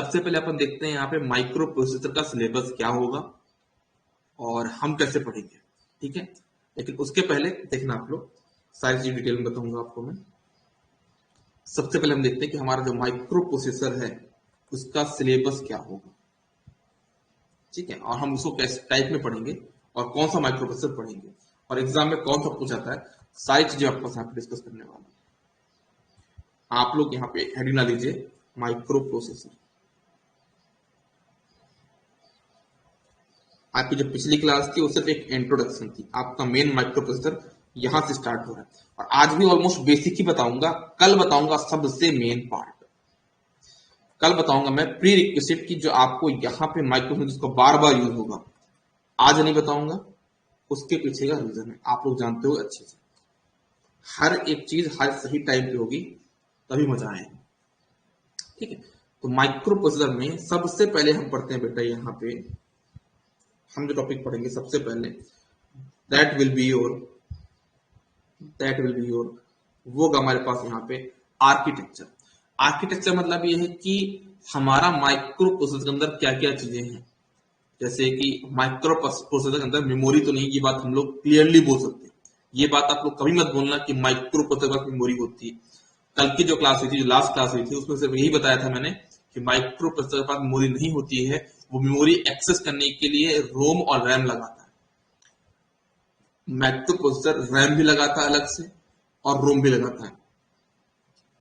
सबसे पहले अपन देखते हैं यहाँ पे माइक्रो प्रोसेसर का सिलेबस क्या होगा और हम कैसे पढ़ेंगे, ठीक है। लेकिन उसके पहले देखना आप लोग, सारी चीज डिटेल में बताऊंगा आपको मैं। सबसे पहले हम देखते हैं कि हमारा जो माइक्रो प्रोसेसर है उसका सिलेबस क्या होगा, ठीक है, और हम उसको कैसे टाइप में पढ़ेंगे और कौन सा माइक्रो प्रोसेसर पढ़ेंगे और एग्जाम में कौन सा पूछाता है, सारी चीजें आपको यहाँ पे डिस्कस करने वाला हूं। आप लोग यहाँ पे हेडिंग ना लीजिए माइक्रो प्रोसेसर। आपकी जो पिछली क्लास थी वो सिर्फ एक इंट्रोडक्शन थी, आपका मेन माइक्रो प्रोसेसर यहां से स्टार्ट हो रहा है। और आज भी ऑलमोस्ट बेसिक ही बताऊंगा, कल बताऊंगा सबसे मेन पार्ट। कल बताऊंगा मैं प्री रिक्विजिट की जो आपको यहाँ पे माइक्रो जिसको बार बार यूज होगा, आज नहीं बताऊंगा। उसके पीछे का रीजन है आप लोग जानते हो अच्छे से। हर एक चीज हर सही टाइम पे होगी तभी मजा आएगा, ठीक है। तो माइक्रो प्रोसेसर में सबसे पहले हम पढ़ते हैं बेटा, यहाँ पे हम जो टॉपिक पढ़ेंगे सबसे पहले दैट विल बी योर वो हमारे पास यहाँ पे आर्किटेक्चर। आर्किटेक्चर मतलब ये है कि हमारा माइक्रो प्रोसेसर के अंदर क्या क्या चीजें हैं। जैसे कि माइक्रो प्रोसेसर के अंदर मेमोरी तो नहीं, ये बात हम लोग क्लियरली बोल सकते हैं। ये बात आप लोग कभी मत बोलना कि माइक्रो प्रोसेसर के पास मेमोरी होती है। कल की जो क्लास हुई थी, जो लास्ट क्लास हुई थी, उसमें सिर्फ यही बताया था मैंने कि माइक्रो प्रोसेसर के पास मेमोरी नहीं होती है, वो मेमोरी एक्सेस करने के लिए रोम और रैम लगाता है। माइक्रो प्रोसेसर रैम भी लगाता है अलग से और रोम भी लगाता है।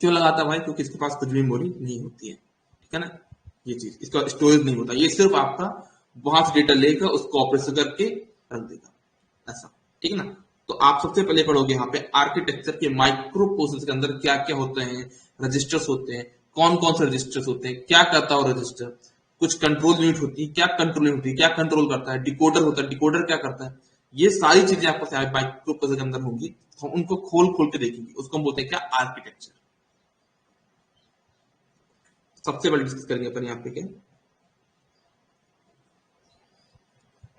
क्यों लगाता है भाई? क्योंकि इसके पास कुछ भी मेमोरी नहीं होती है, ठीक है ना। ये चीज, इसका स्टोरेज नहीं होता, ये सिर्फ आपका वहां से डेटा लेकर उसको ऑपरेशन करके रख देगा, ऐसा, ठीक है ना। तो आप सबसे पहले पढ़ोगे यहाँ पे आर्किटेक्चर के माइक्रो प्रोसेसर के अंदर क्या क्या होते हैं, रजिस्टर्स होते हैं, कौन कौन से रजिस्टर्स होते हैं, क्या करता है वो रजिस्टर, कुछ कंट्रोल यूनिट होती है, क्या कंट्रोल यूनिट होती है, क्या कंट्रोल करता है, डिकोडर होता है, डिकोडर क्या करता है, ये सारी चीजें आपको माइक्रो प्रोसेसर के अंदर होंगी। हम उनको खोल खोल के देखेंगे, उसको हम बोलते हैं क्या, आर्किटेक्चर। सबसे पहले डिस्कस करेंगे अपन यहाँ पे क्या,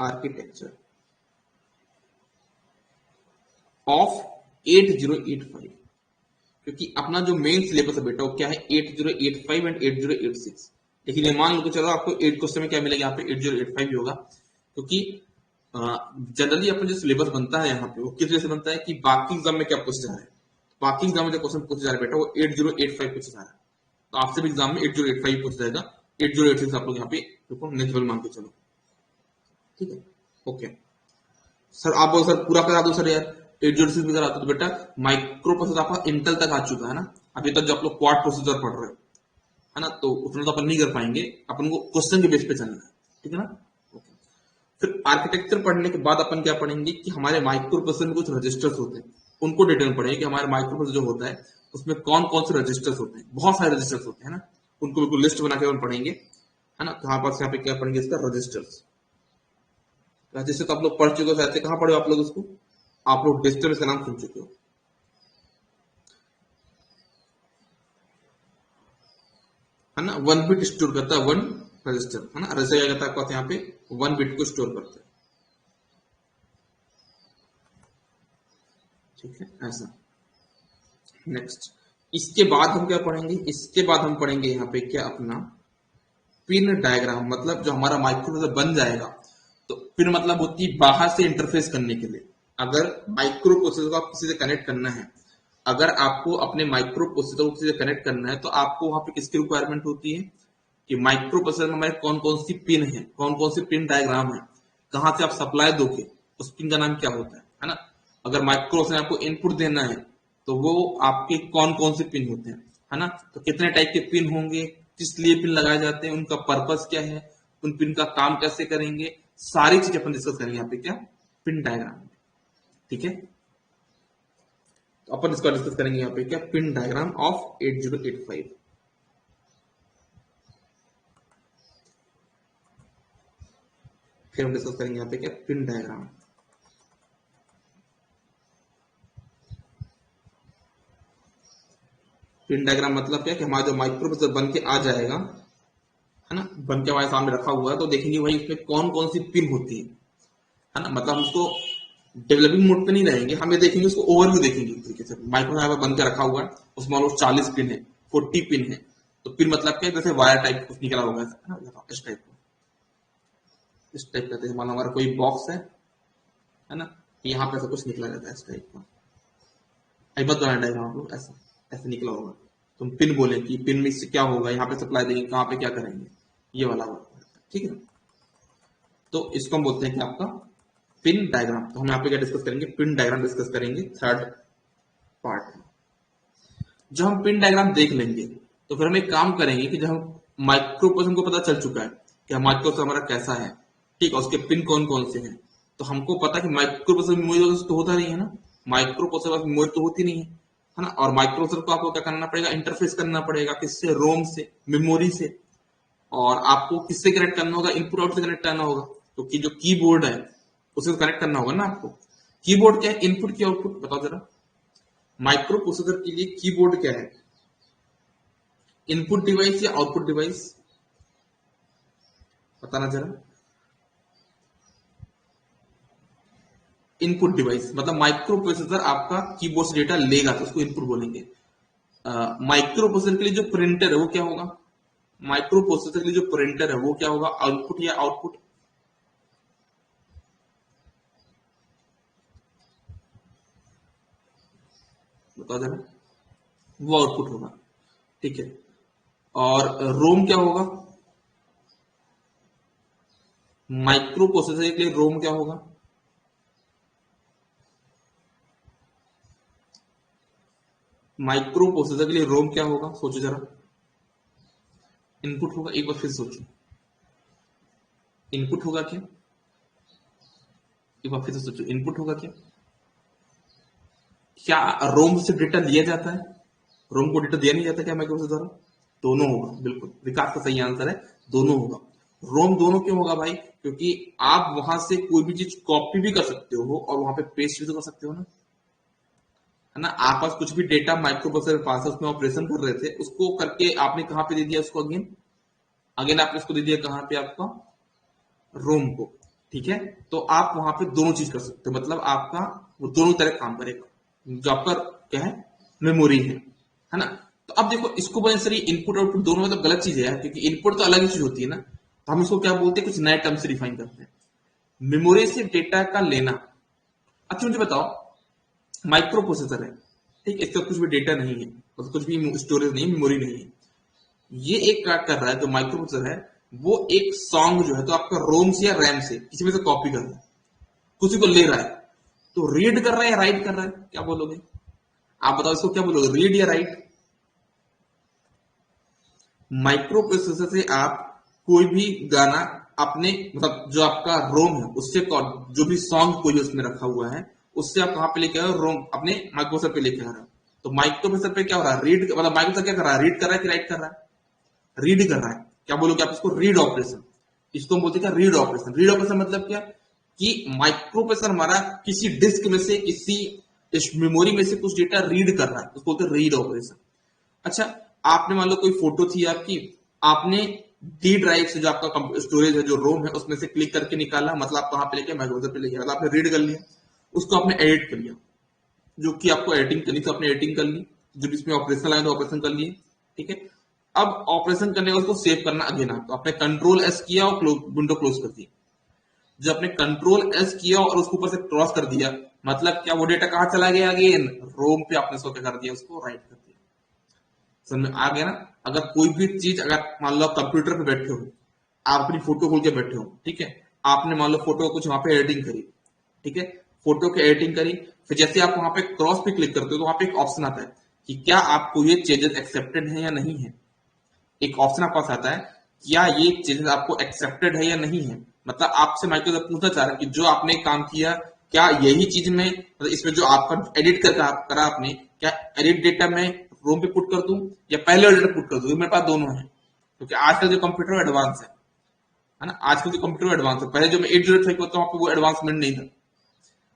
आर्किटेक्चर ऑफ 8085। क्योंकि अपना जो मेन सिलेबस है बेटा वो क्या है, 8085 एंड 8086। लेकिन ये मान लो कि चलो आपको 8 क्वेश्चन में क्या मिलेगा, यहाँ पे 8085 भी होगा। क्योंकि जनरली अपन जो सिलेबस बनता है यहाँ पे वो किस वजह से बनता है कि बाकी एग्जाम में क्या पूछा जा रहा है, बाकी एग्जाम में जो क्वेश्चन पूछा जा रहा है बेटा वो 8085 पूछा जा रहा है। तो आपसे भी एग्जाम में 8085 पूछा जाएगा, 8086 आप लोग यहाँ पे नेक्स्ट लेवल मान के चलो, ठीक है, ओके। सर आप बोलो सर पूरा करा दो सर यार, 8086 में करा दो। तो बेटा माइक्रो प्रोसेसर आपका इंटेल तक आ चुका है ना, अभी तक जो आप लोग क्वाड प्रोसेसर पढ़ रहे हो है ना, तो उतना तो अपन नहीं कर पाएंगे, अपन को क्वेश्चन के बेस पे चलना है, ठीक है ना। ओके, फिर आर्किटेक्चर पढ़ने के बाद अपन क्या पढ़ेंगे कि हमारे माइक्रो प्रोसेसर में कुछ रजिस्टर्स होते हैं, उनको डिटेल पढ़ेंगे कि हमारे माइक्रो प्रोसेसर जो होता है उसमें कौन कौन से रजिस्टर्स होते हैं। बहुत सारे रजिस्टर्स होते हैं ना, उनको बिल्कुल लिस्ट बना के अपन पढ़ेंगे, है ना। तो हमारे पास यहाँ पे क्या पढ़ेंगे, इसका रजिस्टर्स। रजिस्टर तो आप लोग पढ़ चुके हो, शायद कहाँ पढ़े हो आप लोग उसको, आप लोग रजिस्टर इसका नाम सुन चुके हो, है ना। 1 बिट स्टोर करता है, 1 रजिस्टर, है ना। रजिस्टर क्या करता है आपको, यहाँ पे 1 बिट को स्टोर करता है, ठीक है, ऐसा। नेक्स्ट, इसके बाद हम क्या पढ़ेंगे, इसके बाद हम पढ़ेंगे यहाँ पे क्या, अपना पिन डायग्राम। मतलब जो हमारा माइक्रो प्रोसेसर बन जाएगा, तो पिन मतलब होती है बाहर से इंटरफेस करने के लिए। अगर माइक्रो प्रोसेसर को आप किसी से कनेक्ट करना है, अगर आपको अपने माइक्रो प्रोसेसर को किसी से कनेक्ट करना है, तो आपको वहां पे किसकी रिक्वायरमेंट होती है कि माइक्रो प्रोसेसर में हमारे कौन कौन सी पिन है, कौन कौन सी पिन डायग्राम है, कहां से आप सप्लाई दोगे, उस पिन का नाम क्या होता है ना। अगर माइक्रो प्रोसेसर आपको इनपुट देना है तो वो आपके कौन कौन से पिन होते हैं, है ना। तो कितने टाइप के पिन होंगे, किस लिए पिन लगाए जाते हैं, उनका पर्पस क्या है, उन पिन का काम कैसे करेंगे, सारी चीजें अपन डिस्कस करेंगे यहाँ पे क्या, पिन डायग्राम, ठीक है। तो अपन इसको डिस्कस करेंगे यहाँ पे क्या, पिन डायग्राम ऑफ 8085। फिर हम डिस्कस करेंगे यहाँ पे क्या, पिन डायग्राम। पिन डायग्राम मतलब क्या कि हमारा जो माइक्रो प्रोसेसर बन के आ जाएगा, है ना, बन के हमारे सामने रखा हुआ है, तो देखेंगे भाई उसमें कौन कौन सी पिन होती है ना। मतलब हम उसको डेवलपिंग मोड पे नहीं रहेंगे, हम ये देखेंगे, उसको ओवरव्यू देखेंगे तरीके से। माइक्रो बन के रखा हुआ है, उसमें ऑलमोस्ट 40 पिन है, 40 पिन है, तो पिन मतलब क्या, जैसे वायर टाइप कुछ निकला होगा है ना, इस टाइप का, इस टाइप का। मान लो हमारा कोई बॉक्स है ना, यहाँ पे ऐसा कुछ निकला रहता है इस टाइप का, मत बनाना डायग्राम आप लोग, ऐसा ऐसा निकला होगा। तुम पिन बोले कि पिन में से क्या होगा, यहाँ पे सप्लाई देंगे, कहाँ पे क्या करेंगे, ये वाला होगा, ठीक है। तो इसको हम बोलते हैं कि आपका पिन डायग्राम। तो हम यहाँ पे क्या डिस्कस करेंगे, पिन डायग्राम डिस्कस करेंगे थर्ड पार्ट में। जब हम पिन डायग्राम देख लेंगे तो फिर हम एक काम करेंगे कि जब हम माइक्रो प्रोसेसर हमको पता चल चुका है कि माइक्रो प्रोसेसर हमारा कैसा है, ठीक है, उसके पिन कौन कौन से हैं, तो हमको पता कि माइक्रो प्रोसेसर मेमोरी तो होता नहीं है ना, माइक्रो प्रोसेसर मेमोरी तो होती नहीं है ना। और माइक्रो प्रोसेसर को आपको क्या करना पड़ेगा, इंटरफेस करना पड़ेगा, किससे, रोम से, मेमोरी से। और आपको किससे कनेक्ट करना होगा, इनपुट आउट से कनेक्ट करना होगा, क्योंकि जो कीबोर्ड है उसे कनेक्ट करना होगा ना आपको। कीबोर्ड क्या है, इनपुट की आउटपुट, बताओ जरा। माइक्रो प्रोसेसर के लिए कीबोर्ड क्या है, इनपुट डिवाइस या आउटपुट डिवाइस, बताना जरा। इनपुट डिवाइस मतलब माइक्रो प्रोसेसर आपका कीबोर्ड से डेटा लेगा तो उसको इनपुट बोलेंगे। माइक्रो प्रोसेसर के लिए जो प्रिंटर है वो क्या होगा, माइक्रो प्रोसेसर के लिए जो प्रिंटर है वो क्या होगा, आउटपुट या आउटपुट, बताओ जरा। वो आउटपुट होगा, ठीक है। और रोम क्या होगा, माइक्रो प्रोसेसर के लिए रोम क्या होगा, माइक्रो प्रोसेसर के लिए रोम क्या होगा, सोचो जरा। इनपुट होगा, एक बार फिर सोचो, इनपुट होगा क्या, एक बार फिर से सोचो, इनपुट होगा क्या। क्या रोम से डेटा लिया जाता है, रोम को डेटा दिया नहीं जाता क्या माइक्रो प्रोसेसर द्वारा, दोनों होगा, बिल्कुल विकास का सही आंसर है, दोनों होगा। रोम दोनों क्यों होगा भाई, क्योंकि आप वहां से कोई भी चीज कॉपी भी कर सकते हो और वहां पे पेस्ट भी तो कर सकते हो ना, है ना। आप पास कुछ भी डेटा माइक्रो प्रोसेसर पास है, उसमें ऑपरेशन कर रहे थे, उसको करके आपने कहां पे दे दिया उसको, अगेन अगेन आपने उसको दे दिया कहां पे, आपका रोम को, ठीक है। तो आप वहां पे दोनों चीज कर सकते हो, मतलब आपका वो दोनों तरह काम करेगा, जो आपका क्या है, मेमोरी है ना। तो अब देखो इसको बोले सर ये इनपुट आउटपुट दोनों मतलब गलत चीज है यार, क्योंकि इनपुट तो अलग ही चीज होती है ना। तो हम इसको क्या बोलते हैं, कुछ नए टर्म से डिफाइन करते हैं, मेमोरी से डेटा का लेना। अच्छा मुझे बताओ, माइक्रो प्रोसेसर है, ठीक, इसका कुछ भी डेटा नहीं है, मतलब कुछ भी स्टोरेज नहीं है, मेमोरी नहीं है। ये एक क्या कर रहा है, जो माइक्रो प्रोसेसर है वो एक सॉन्ग जो है तो आपका रोम से या रैम से किसी में से कॉपी कर रहा है, किसी को ले रहा है, तो रीड कर रहा है या राइट कर रहा है, क्या बोलोगे आप, बताओ इसको क्या बोलोगे, रीड या राइट। माइक्रो प्रोसेसर से आप कोई भी गाना अपने मतलब जो आपका रोम है उससे जो भी सॉन्ग कोई उसमें रखा हुआ है उससे आप कहां पे लेके आ रहे हो, रोम अपने माइक्रो प्रोसेसर पे लेके आ रहे हो। तो माइक्रो प्रोसेसर पे क्या हो रहा है, रीड मतलब माइक्रो प्रोसेसर क्या कर रहा है, रीड कर रहा है कि राइट कर रहा है, रीड कर रहा है। क्या बोलोगे आप इसको, रीड ऑपरेशन। इसको हम बोलते हैं क्या, रीड ऑपरेशन। रीड ऑपरेशन मतलब क्या, कि माइक्रो प्रोसेसर हमारा किसी डिस्क में से, किसी इस मेमोरी में से कुछ डेटा रीड कर रहा है, उसको बोलते हैं रीड ऑपरेशन। अच्छा, आपने मान लो कोई फोटो थी आपकी, आपने डी ड्राइव से जो आपका स्टोरेज है, जो रोम है, उसमें से क्लिक करके निकाला, मतलब आप कहां पे लेके, माइक्रोप्रोसेसर पे लेके, मतलब आपने रीड कर लिया, उसको आपने एडिट कर लिया, जो कि आपको एडिटिंग करनी थी आपने एडिटिंग कर ली, जो इसमें ऑपरेशन आए तो ऑपरेशन कर लिए, ठीक है। अब ऑपरेशन करने का उसको सेव करना अगेन, आप तो आपने कंट्रोल एस किया और विंडो क्लोज कर दी। जब आपने कंट्रोल एस किया और उसके ऊपर से क्रॉस कर दिया, मतलब क्या, वो डेटा कहां चला गया, अगेन रोम पे आपने उसको क्या कर दिया, उसको राइट कर दिया। समझ में आ गया ना। अगर कोई भी चीज, अगर मान लो आप कंप्यूटर पे बैठे हो, आप अपनी फोटो खोल के बैठे हो, ठीक है, आपने मान लो फोटो कुछ वहां पे एडिटिंग करी, ठीक है, फोटो की एडिटिंग करी, फिर जैसे आप वहां पे क्रॉस पे क्लिक करते हो तो वहां पे एक ऑप्शन आता है कि क्या आपको ये चेंजेस एक्सेप्टेड है या नहीं है। एक ऑप्शन आपके पास आता है, क्या ये चेंजेस आपको एक्सेप्टेड है या नहीं है, मतलब आपसे माइक्रोसॉफ्ट पूछना चाह रहा है कि जो आपने काम किया, क्या यही चीज में, मतलब इसमें जो आपका एडिट करा आपने, क्या एडिट डेटा में रोम पे पुट कर दूं या पहले डेटा पुट कर दूं, मेरे पास दोनों है, क्योंकि आजकल जो कंप्यूटर एडवांस है ना, आजकल जो कंप्यूटर एडवांस है, पहले जो मैं 805 होता वहां पे वो एडवांसमेंट नहीं था,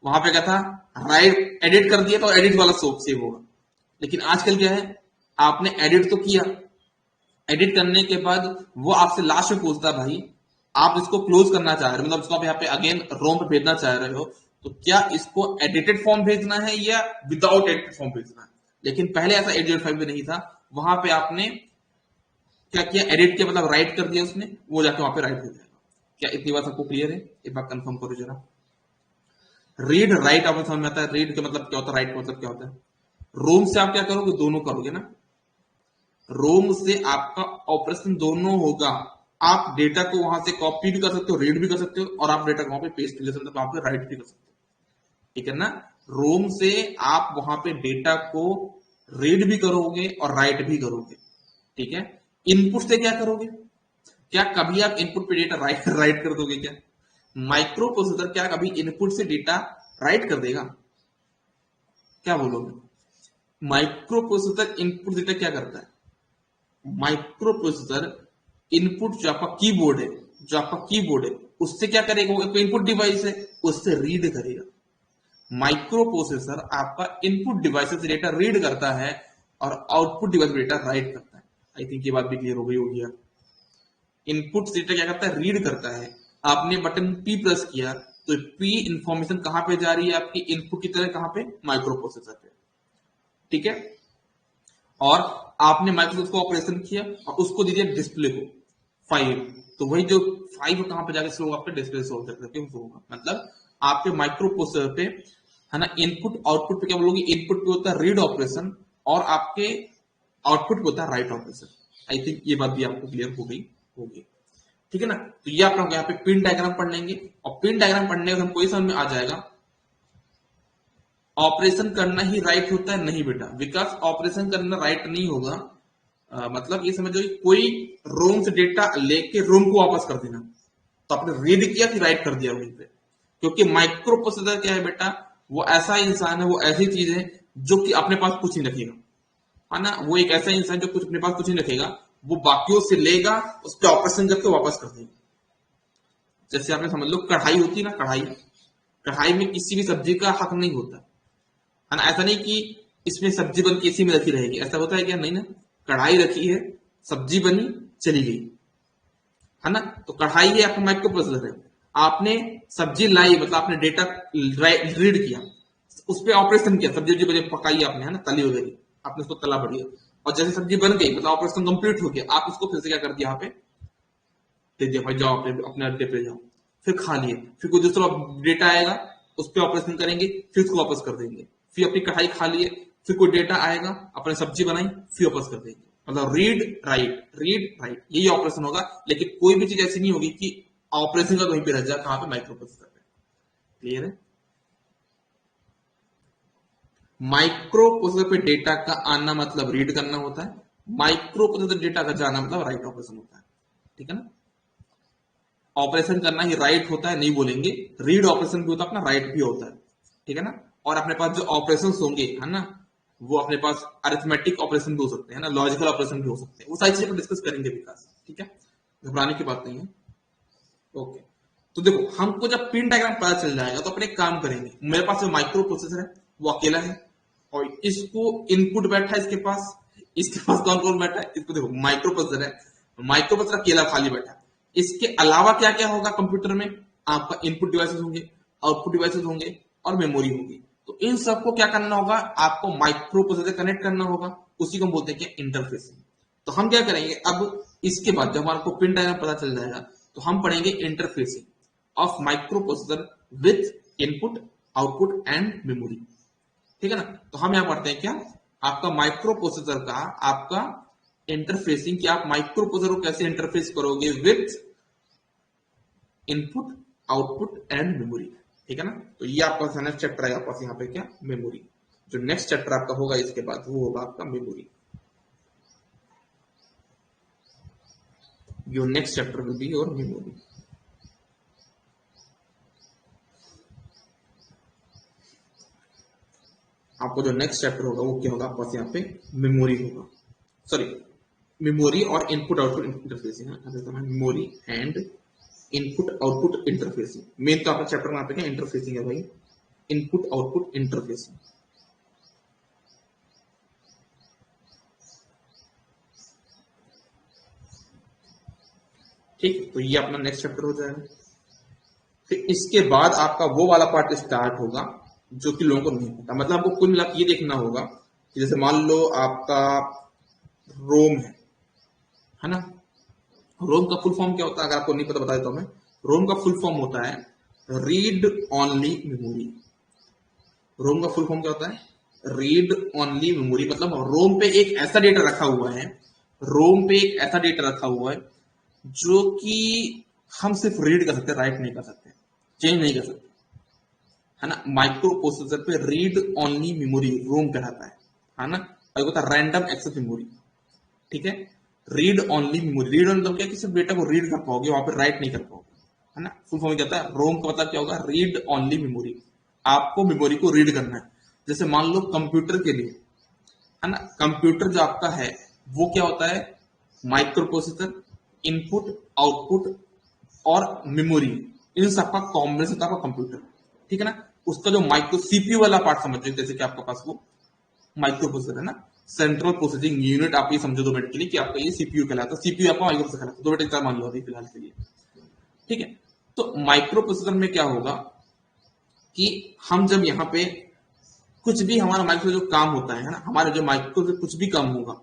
वहां पे क्या था, राइट एडिट कर दिया तो एडिट वाला सोप सेव होगा। लेकिन आजकल क्या है, आपने एडिट तो किया, एडिट करने के बाद वो आपसे लास्ट में पूछता है, भाई आप इसको क्लोज करना चाह रहे हो, मतलब इसको आप यहाँ पे अगेन रोम पे भेजना चाह रहे हो, तो क्या इसको एडिटेड फॉर्म भेजना है या विदाउट एडिटेड फॉर्म भेजना है। लेकिन पहले ऐसा 805 में नहीं था, वहां पे आपने क्या किया, एडिट किया मतलब राइट कर दिया उसने, वो जाके वहां पे राइट हो जाएगा। क्या इतनी बात सबको क्लियर है? एक बार कंफर्म करो जरा। रीड राइट आपको समझ में आता है? रीड का मतलब क्या होता है, राइट का मतलब क्या होता है? रोम से आप क्या करोगे, दोनों करोगे ना। रोम से आपका ऑपरेशन दोनों होगा। आप डेटा को वहां से कॉपी भी कर सकते हो, रीड भी कर सकते हो, और आप डेटा को वहां पे पेस्ट भी कर सकते हो, वहां पे राइट भी कर सकते हो, ठीक है ना। रोम से आप वहां पे डेटा को रीड भी करोगे और राइट भी करोगे, ठीक है। इनपुट से क्या करोगे? क्या कभी आप इनपुट पे डेटा राइट राइट कर दोगे क्या? माइक्रो प्रोसेसर क्या कभी इनपुट से डेटा राइट कर देगा? क्या बोलोगे? माइक्रो प्रोसेसर इनपुट डेटा क्या करता है? माइक्रो प्रोसेसर इनपुट जो आपका कीबोर्ड है, जो आपका कीबोर्ड है उससे क्या करेगा, वो इनपुट डिवाइस है, उससे रीड करेगा। माइक्रो प्रोसेसर आपका इनपुट डिवाइस से डेटा रीड करता है और आउटपुट डिवाइस डेटा राइट करता है। आई थिंक ये बात भी क्लियर हो गई होगी यार। इनपुट से डेटा क्या करता है, रीड करता है। आपने बटन पी प्रेस किया तो पी इंफॉर्मेशन कहां पे जा रही है आपकी इनपुट की तरह, कहां पे, माइक्रो प्रोसेसर पे, ठीक है। और आपने माइक्रोसॉफ्ट को ऑपरेशन किया और उसको दे दिया डिस्प्ले को 5, तो वही जो 5 कहां पे जाके शो होगा, आपके डिस्प्ले शो होगा, क्यों शो होगा, मतलब आपके माइक्रो प्रोसेसर पे, है ना। इनपुट आउटपुट पे क्या बोलोगे, इनपुट पे होता है रीड ऑपरेशन और आपके आउटपुट पे होता है राइट ऑपरेशन। आई थिंक ये बात भी आपको क्लियर हो गई होगी, ठीक है ना। तो ये आप लोग यहाँ पे पिन डायग्राम पढ़ लेंगे, और पिन डायग्राम पढ़ने का हमको ये समझ में आ जाएगा ऑपरेशन करना ही राइट होता है। नहीं बेटा, विकास ऑपरेशन करना राइट नहीं होगा। मतलब ये समझो कि कोई रोम से डेटा लेके रोम को वापस कर देना, तो आपने रीड किया कि राइट कर दिया वहीं पे। क्योंकि माइक्रो प्रोसेसर क्या है बेटा, वो ऐसा इंसान है, वो ऐसी चीज है जो कि अपने पास कुछ नहीं रखेगा, है ना। वो एक ऐसा इंसान जो कुछ अपने पास कुछ नहीं रखेगा, वो बाकियों से लेगा, उस पर ऑपरेशन करके वापस कर देगा। जैसे आपने समझ लो कढ़ाई होती है ना, कढ़ाई, कढ़ाई में किसी भी सब्जी का हक नहीं होता, है ना। ऐसा नहीं कि इसमें सब्जी बन के इसी में रखी रहेगी, ऐसा होता है क्या? नहीं ना। कढ़ाई रखी है, सब्जी बनी, चली गई, है ना। तो कढ़ाई है आपका माइक्रो प्रोसेसर है। आपने सब्जी लाई, मतलब आपने डेटा रीड किया, उस पर ऑपरेशन किया, सब्जी जो पकाई आपने, है ना, तली वगैरह, आपने उसको तला बढ़िया, और जैसे सब्जी बन गई, मतलब ऑपरेशन कंप्लीट हो गया, आप उसको फिर से क्या कर दिया, यहाँ पे दे दिया, भाई जाओ अपने अड्डे पे जाओ, फिर खा लिए। फिर कोई दूसरा डेटा आएगा, उस पर ऑपरेशन करेंगे, फिर उसको वापस कर देंगे। फिर अपनी कढ़ाई खा लिए, फिर कोई डेटा आएगा, अपने सब्जी बनाई, फिर वापस कर देंगे। मतलब रीड राइट यही ऑपरेशन होगा। लेकिन कोई भी चीज ऐसी नहीं होगी कि ऑपरेशन का वहीं पे रह जाए, कहां पे, माइक्रो प्रोसेसर पे। क्लियर है? माइक्रो प्रोसेसर पे डेटा का आना मतलब रीड करना होता है, माइक्रो प्रोसेसर डेटा का जाना मतलब राइट ऑपरेशन होता है, ठीक है ना। ऑपरेशन करना ही राइट होता है नहीं बोलेंगे, रीड ऑपरेशन भी होता है अपना, राइट भी होता है, ठीक है ना। और अपने पास जो ऑपरेशन होंगे, है ना, वो अपने पास अरिथमेटिक ऑपरेशन भी हो सकते हैं ना, लॉजिकल ऑपरेशन भी हो सकते हैं, वो सारी चीजें डिस्कस करेंगे विकास, ठीक है, घबराने की बात नहीं है। ओके, तो देखो हमको जब पिन डायग्राम पता चल जाएगा तो अपने काम करेंगे। मेरे पास जो माइक्रो प्रोसेसर है वो अकेला है, और इसको इनपुट बैठा है इसके पास, इसके पास कौन कौन बैठा है, इसको देखो माइक्रो प्रोसेसर है, माइक्रो प्रोसेसर अकेला खाली बैठा है। इसके अलावा क्या क्या होगा कंप्यूटर में, आपका इनपुट डिवाइसेस होंगे, आउटपुट डिवाइसेस होंगे, और मेमोरी होगी। तो इन सबको क्या करना होगा, आपको माइक्रो प्रोसेसर कनेक्ट करना होगा, उसी को हम बोलते हैं क्या, इंटरफेसिंग। तो हम क्या करेंगे अब, इसके बाद जब हमारे को पिन डायग्राम पता चल जाएगा तो हम पढ़ेंगे interfacing of micro processor with input, output and memory, ठीक है ना। तो हम यहां पढ़ते हैं क्या, आपका माइक्रो प्रोसेसर का आपका इंटरफेसिंग, कि आप माइक्रो प्रोसेसर को कैसे इंटरफेस करोगे with input, output and memory, ठीक है ना। तो ये आपका नेक्स्ट चैप्टर है, आपका यहाँ पे क्या, मेमोरी। जो नेक्स्ट चैप्टर आपका होगा इसके बाद वो होगा आपका memory. Your next chapter will be your memory. आपको जो नेक्स्ट चैप्टर होगा वो क्या होगा, आपके पास यहाँ पे मेमोरी होगा, सॉरी मेमोरी और इनपुट आउटपुट इंटरफेसिंग है, memory and input output interfacing. Main तो आपका चैप्टर में यहाँ पे क्या, इंटरफेसिंग है भाई, इनपुट आउटपुट इंटरफेसिंग, ठीक। तो ये अपना नेक्स्ट चैप्टर हो जाएगा। फिर इसके बाद आपका वो वाला पार्ट स्टार्ट होगा जो कि लोगों को नहीं पता। मतलब आपको कुल मिला ये देखना होगा कि जैसे मान लो आपका रोम है ना। रोम का फुल फॉर्म क्या होता है, अगर आपको नहीं पता बता देता हूं मैं। रोम का फुल फॉर्म होता है रीड ओनली मेमोरी। रोम का फुल फॉर्म क्या होता है, रीड ओनली मेमोरी। मतलब रोम पे एक ऐसा डेटा रखा हुआ है, रोम पे एक ऐसा डेटा रखा हुआ है जो कि हम सिर्फ रीड कर सकते हैं, राइट नहीं कर सकते, चेंज नहीं कर सकते, है ना। माइक्रो प्रोसेसर पे रीड ओनली मेमोरी रोम कहलाता है ना। और होता है रैंडम एक्सेस मेमोरी, ठीक है। रीड ओनली मेमोरी, रीड मतलब क्या कि सिर्फ डेटा को रीड कर पाओगे, वहां पे राइट नहीं कर पाओगे, है ना। फुल फॉर्म क्या होता है, रोम का मतलब क्या होगा, रीड ओनली मेमोरी। आपको मेमोरी को रीड करना है। जैसे मान लो कंप्यूटर के लिए, है ना, कंप्यूटर जो आपका है वो क्या होता है, माइक्रो प्रोसेसर, इनपुट, आउटपुट और मेमोरी, इन सबका कॉम्बिनेशन होता है आपका कंप्यूटर, ठीक है ना। उसका जो माइक्रो सीपीयू वाला पार्ट समझो, जैसे कि आपके पास वो माइक्रो प्रोसेसर है ना, सेंट्रल प्रोसेसिंग यूनिट, आप ये समझो 2 मिनट के लिए कि आपका ये सीपीयू कहलाता है, सीपीयू आपका माइक्रो प्रोसेसर कहलाता है। 2 मिनट का मान लो अभी फिलहाल के लिए, ठीक है। तो माइक्रो प्रोसेसर में क्या होगा कि हम जब यहाँ पे कुछ भी हमारा माइक्रो जो काम होता है ना, हमारे जो माइक्रो से कुछ भी काम होगा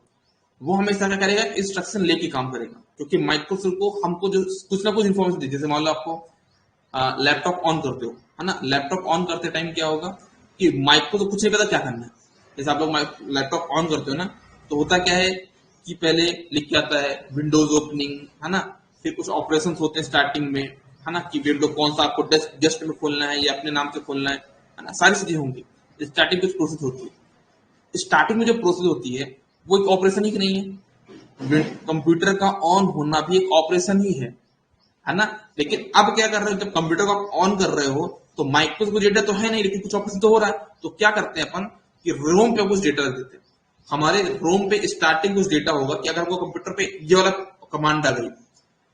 वो हमेशा क्या करेगा, इंस्ट्रक्शन लेके काम करेगा। क्योंकि माइक्रो को हमको जो कुछ ना कुछ इन्फॉर्मेशन दी, जैसे मान लो आपको लैपटॉप ऑन करते हो, है ना, लैपटॉप ऑन करते टाइम क्या होगा कि माइक को तो कुछ नहीं पता क्या करना है। जैसे आप लोग लैपटॉप ऑन करते हो ना, तो होता क्या है कि पहले लिख के आता है विंडोज ओपनिंग, है ना, फिर कुछ ऑपरेशन होते हैं स्टार्टिंग में, है ना, कि विंडो कौन सा आपको गेस्ट में खोलना है या अपने नाम से खोलना है ना, सारी चीजें होंगी। स्टार्टिंग कुछ प्रोसेस होती है, स्टार्टिंग में जो प्रोसेस होती है वो एक ऑपरेशन ही नहीं है। कंप्यूटर का ऑन होना भी एक ऑपरेशन ही है ना। लेकिन अब क्या कर रहे हो, जब कंप्यूटर को आप ऑन कर रहे हो तो माइक्रो कुछ डेटा तो है नहीं, लेकिन कुछ ऑपरेशन तो हो रहा है। तो क्या करते हैं अपन कि रोम पे कुछ डेटा रख देते हैं। हमारे रोम पे स्टार्टिंग कुछ डेटा होगा कि अगर हमको कंप्यूटर पे ये वाला कमांड आ गई,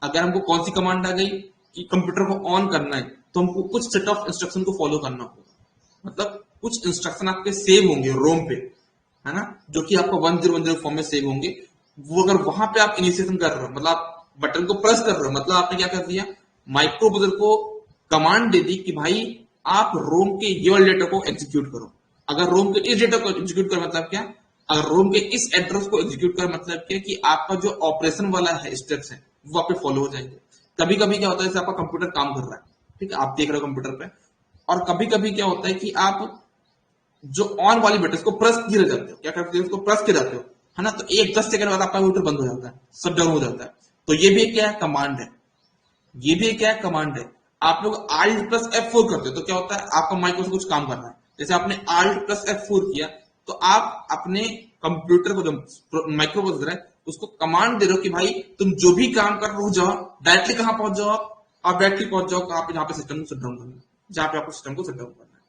अगर हमको कौन सी कमांड आ गई कि कंप्यूटर को ऑन करना है, तो हमको कुछ सेट ऑफ इंस्ट्रक्शन को फॉलो करना होगा। मतलब कुछ इंस्ट्रक्शन आपके सेव होंगे रोम पे, है ना, जो कि आपको 1010 फॉर्म में सेव होंगे। वो अगर वहां पे आप इनिशिएशन कर रहे हो, मतलब आप बटन को प्रेस कर रहे हो, मतलब आपने क्या कर दिया, माइक्रो प्रोसेसर को कमांड दे दी कि भाई आप रोम के ये वाले डेटा को एग्जीक्यूट करो। अगर रोम के इस डेटा को एग्जीक्यूट कर मतलब क्या, अगर रोम के इस एड्रेस को एग्जीक्यूट कर मतलब क्या कि आपका जो ऑपरेशन वाला है स्टेप्स है वो आप पे फॉलो हो जाएंगे। कभी कभी क्या होता है, जैसे आपका कंप्यूटर काम कर रहा है, ठीक है, आप देख रहे हो कंप्यूटर पे, और कभी कभी क्या होता है कि आप जो ऑन वाली बटन को प्रेस किए जाते हो, क्या करते हो, उसको प्रेस किए जाते हो, है ना, तो 1-10 सेकंड बाद आपका कंप्यूटर बंद हो जाता है, शट डाउन हो जाता है। तो ये भी एक क्या है, कमांड है। ये भी एक क्या है, कमांड है। आप लोग Alt+F4 करते हो तो क्या होता है, आपका माइक्रो से कुछ काम कर रहा है, जैसे आपने Alt+F4 किया तो आप अपने कंप्यूटर को, जो माइक्रो प्रोसेसर है, उसको कमांड दे रहे हो कि भाई तुम जो भी काम कर रहे हो जाओ, डायरेक्टली कहां पहुंच जाओ, आप डायरेक्टली पहुंच जाओ कहां पे, जहां पे सिस्टम को शट डाउन करना है, जहां पे आपको सिस्टम को शट डाउन करना है।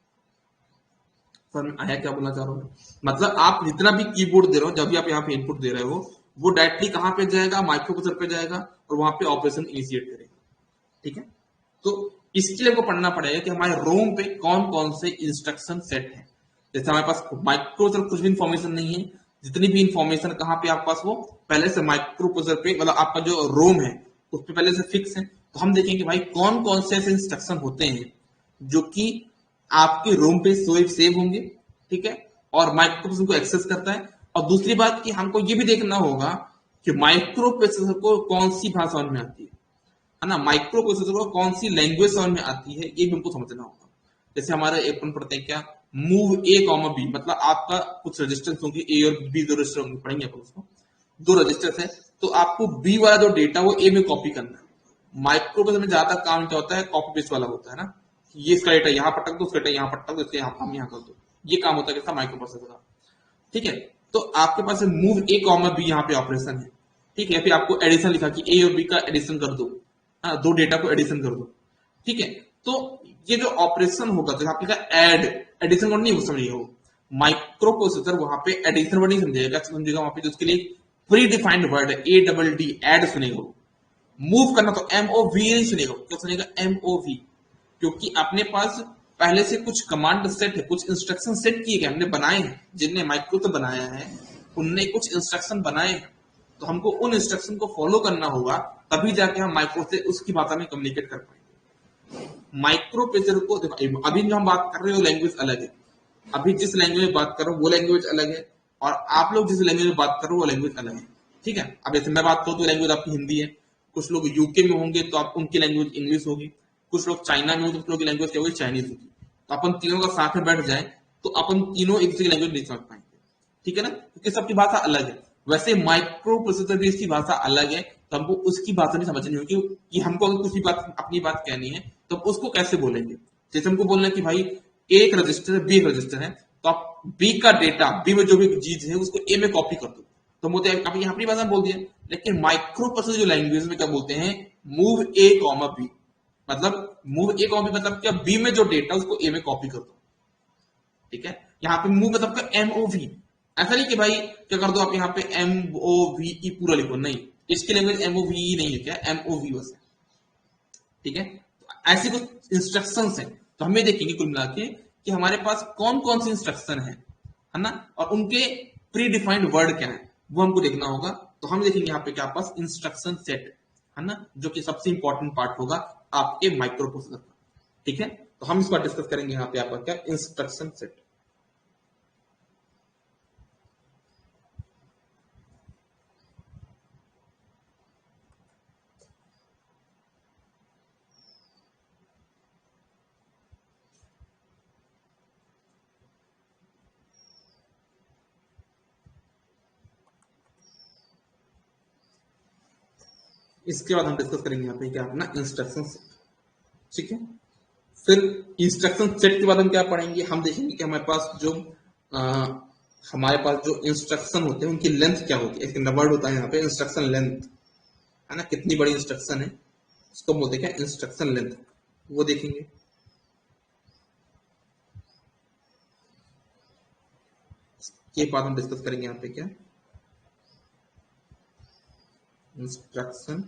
समझ में आया क्या बोलना चाह रहा हूँ। मतलब आप जितना भी कीबोर्ड दे रहे हो, जब भी आप यहाँ पे इनपुट दे रहे हो, वो डायरेक्टली कहां पे जाएगा, माइक्रो प्रोसेसर पे जाएगा और वहां पे ऑपरेशन इनिशिएट करेगा, ठीक है। तो इसके लिए आपको पढ़ना पड़ेगा कि हमारे रोम पे कौन कौन से इंस्ट्रक्शन सेट है। जैसे हमारे पास माइक्रो प्रोसेसर कुछ भी इंफॉर्मेशन नहीं है, जितनी भी इंफॉर्मेशन कहाँ पे आपके पास, वो पहले से माइक्रो प्रोसेसर पे, मतलब आपका जो रोम है उस पे पहले से फिक्स है। तो हम देखेंगे भाई कौन कौन से ऐसे इंस्ट्रक्शन होते हैं जो कि आपके रोम पे सेव होंगे, ठीक है, और माइक्रो प्रोसेसर को एक्सेस करता है। और दूसरी बात कि हमको ये भी देखना होगा कि माइक्रो प्रोसेसर को कौन सी भाषा में आती है ना, माइक्रो प्रोसेसर को कौन सी लैंग्वेज समझ में आती है, ये भी हमको समझना होगा। जैसे हमारे अपन पढ़ते हैं क्या, मूव ए कॉमा बी, मतलब आपका कुछ रजिस्टर्स होंगे, ए और बी दो रजिस्टर होंगे, पढ़ेंगे अपन उसको, 2 रजिस्टर्स है, तो आपको बी वाला जो डेटा वो ए में कॉपी करना है। माइक्रो प्रोसेसर में ज्यादा काम क्या होता है, कॉपी पेस्ट वाला होता है ना, ये इसका डेटा यहाँ पटक दो, उसका डेटा यहाँ पटक दो, इसके यहाँ काम यहाँ कर दो, ये काम होता है किसका, माइक्रो प्रोसेसर का, ठीक है। तो आपके पास मूव ए कॉमा बी यहाँ पे ऑपरेशन है, ठीक है, फिर आपको एडिशन लिखा कि ए और बी का एडिशन कर दो, हाँ, 2 डेटा को एडिशन कर दो, ठीक है। तो ये जो ऑपरेशन होगा, तो आपके ऐड, एडिशन वर्ड नहीं समझिएगा, वो माइक्रो प्रोसेसर वहां पे एडिशन वर्ड नहीं समझेगा, समझेगा वहां पे जो उसके लिए प्री डिफाइंड वर्ड है, ADD एड सुनेगा। मूव करना तो MOV नहीं सुनेगा, क्या सुनेगा, MOV, क्योंकि अपने पास पहले से कुछ कमांड सेट है, कुछ इंस्ट्रक्शन सेट किए गए, हमने बनाए हैं, जिनने माइक्रो तो बनाया है उनने कुछ इंस्ट्रक्शन बनाए हैं, तो हमको उन इंस्ट्रक्शन को फॉलो करना होगा, तभी जाके हम माइक्रो से उसकी भाषा में कम्युनिकेट कर पाएंगे। माइक्रो प्रोसेसर को देखो, अभी जो हम बात कर रहे हो लैंग्वेज अलग है, अभी जिस लैंग्वेज में बात कर रहे हो वो लैंग्वेज अलग है, और आप लोग जिस लैंग्वेज में बात कर रहे हो वो लैंग्वेज अलग है, ठीक है। अब जैसे मैं बात करूँ तो लैंग्वेज आपकी हिंदी है, कुछ लोग यूके में होंगे तो आप उनकी लैंग्वेज इंग्लिश होगी, कुछ लोग चाइना में होंगे तो कुछ लोग की लैंग्वेज क्या होगी, चाइनीज होगी। तो अपन तीनों का साथ में बैठ जाए तो अपन तीनों एक दूसरे की लैंग्वेज नहीं समझ पाएंगे, ठीक है ना, क्योंकि सबकी भाषा अलग है। वैसे माइक्रो प्रोसेसर भी इसकी भाषा अलग है, तो हमको उसकी भाषा नहीं समझनी होगी कि हमको अगर किसी बात अपनी बात कहनी है तो उसको कैसे बोलेंगे। जैसे हमको बोलना है कि भाई एक रजिस्टर है, बी रजिस्टर है, तो आप बी का डेटा, बी में जो भी चीज है उसको ए में कॉपी कर दो, तो मुझे आप यहाँ अपनी भाषा में बोल दिया। लेकिन माइक्रो प्रोसेसर जो लैंग्वेज में क्या बोलते हैं, मूव ए कॉमा बी, मतलब मूव ए कॉमा बी मतलब क्या, बी में जो डेटा उसको ए में कॉपी कर दो, ठीक है। यहाँ पे मूव मतलब क्या, एमओवी, ऐसा नहीं कि भाई क्या कर दो आप यहाँ पे एमओवी पूरा लिखो, नहीं, इसकी लैंग्वेज एमओवी नहीं है, क्या एमओवी बस है, ठीक है। तो ऐसी कुछ इंस्ट्रक्शंस हैं, तो हमें देखेंगे कुल मिला के कि हमारे पास कौन कौन सी इंस्ट्रक्शन है ना, और उनके प्री डिफाइंड वर्ड क्या है वो हमको देखना होगा। तो हम देखेंगे यहाँ पे क्या पास इंस्ट्रक्शन सेट है ना, जो कि सबसे इंपॉर्टेंट पार्ट होगा आपके माइक्रो प्रोसेसर का, ठीक है। तो हम इसको डिस्कस करेंगे यहाँ पे आपका क्या, इंस्ट्रक्शन सेट। इसके बाद हम डिस्कस करेंगे यहाँ पे क्या अपना इंस्ट्रक्शन सेट, ठीक है। फिर इंस्ट्रक्शन सेट के बाद हम क्या पढ़ेंगे, हम देखेंगे कि हमारे पास जो आ, हमारे पास जो इंस्ट्रक्शन होते हैं उनकी लेंथ क्या होती है। एक वर्ड होता है यहाँ पे इंस्ट्रक्शन लेंथ, है ना, कितनी बड़ी इंस्ट्रक्शन है उसको बोलते हैं क्या, इंस्ट्रक्शन लेंथ, वो देखेंगे। के बाद हम डिस्कस करेंगे यहाँ पे क्या, इंस्ट्रक्शन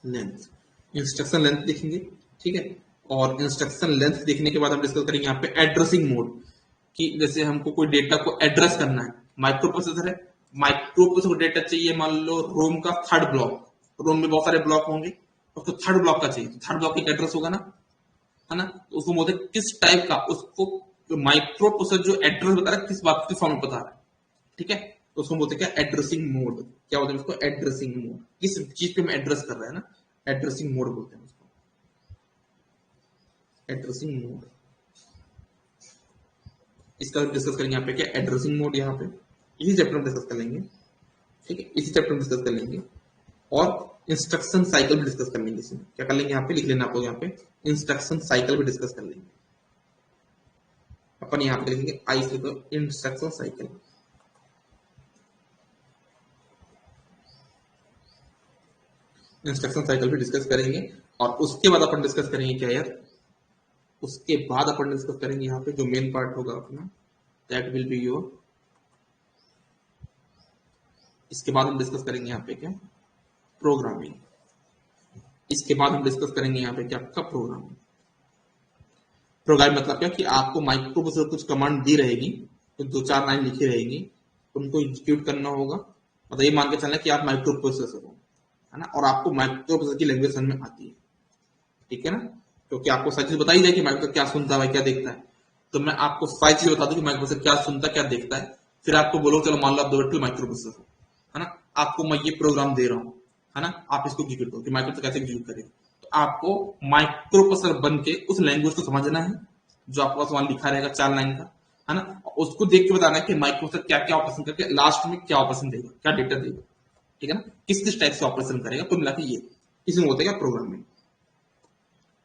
लेंथ, इंस्ट्रक्शन लेंथ देखेंगे, ठीक है। और इंस्ट्रक्शन लेंथ देखने के बाद हम डिस्कस करेंगे यहाँ पे एड्रेसिंग मोड, कि जैसे हमको कोई डेटा को एड्रेस करना है, माइक्रो प्रोसेसर है, माइक्रो प्रोसेसर को डेटा चाहिए, मान लो रोम का थर्ड ब्लॉक, रोम में बहुत सारे ब्लॉक होंगे, उसको थर्ड ब्लॉक का चाहिए, तो थर्ड ब्लॉक का एड्रेस होगा ना, है ना, तो उसको बोलते हैं किस टाइप का, उसको जो माइक्रो प्रोसेसर जो एड्रेस बता रहा है किस बात किस फॉर्म में बता रहा है, ठीक है। तो उसको बोलते हैं क्या, एड्रेसिंग मोड, क्या बोलते हैं उसको, एड्रेसिंग मोड, किस चीज पे हम एड्रेस कर रहे हैं ना, एड्रेसिंग मोड बोलते हैं उसको, एड्रेसिंग मोड। इसका डिस्कस करेंगे यहाँ पे क्या, एड्रेसिंग मोड, यहाँ पे इसी चैप्टर में डिस्कस कर लेंगे, ठीक है, इसी चैप्टर में डिस्कस कर लेंगे। और इंस्ट्रक्शन साइकिल भी डिस्कस कर लेंगे, इसमें क्या कर लेंगे, यहाँ पे लिख लेना आपको, यहाँ पे इंस्ट्रक्शन साइकिल भी डिस्कस कर लेंगे अपन, यहाँ पे लिखेंगे आई से, तो इंस्ट्रक्शन साइकिल, इंस्ट्रक्शन साइकिल भी डिस्कस करेंगे। और उसके बाद अपन डिस्कस करेंगे क्या यार, उसके बाद अपन डिस्कस करेंगे यहाँ पे जो मेन पार्ट होगा अपना, दैट विल बी योर, इसके बाद हम डिस्कस करेंगे यहाँ पे क्या, प्रोग्रामिंग। इसके बाद हम डिस्कस करेंगे यहाँ पे क्या, आपका प्रोग्रामिंग। प्रोग्राम मतलब क्या कि आपको माइक्रो प्रोसेसर कुछ कमांड दी रहेगी, तो दो चार लाइन लिखी रहेगी, उनको एग्जीक्यूट करना होगा, मतलब ये मान के चलना कि आप माइक्रो प्रोसेसर हो, है ना, और आपको माइक्रो प्रोसेसर की लैंग्वेज समझ में आती है, ठीक है ना, क्योंकि आपको सारी चीज बताई जाए कि माइक्रो क्या सुनता है क्या देखता है, तो मैं आपको सारी चीज बता दूं कि माइक्रो प्रोसेसर क्या सुनता है क्या देखता है। फिर आपको बोलो चलो मान लो आप दो माइक्रो प्रोसेसर हो, है ना, आपको मैं ये प्रोग्राम दे रहा हूँ, है ना, आप इसको एग्जीक्यूट करो कि माइक्रो प्रोसेसर कैसे एग्जीक्यूट करेगा। तो आपको माइक्रो प्रोसेसर बन के उस लैंग्वेज को समझना है जो आपके पास वहां लिखा रहेगा चार लाइन का, है ना, उसको देख के बताना है कि माइक्रो प्रोसेसर क्या क्या ऑपरेशन करके लास्ट में क्या ऑपरेशन देगा, क्या डेटा देगा, ठीक है ना, किस किस टाइप से ऑपरेशन करेगा, कुल मिला के ये इसमें होता है प्रोग्रामिंग,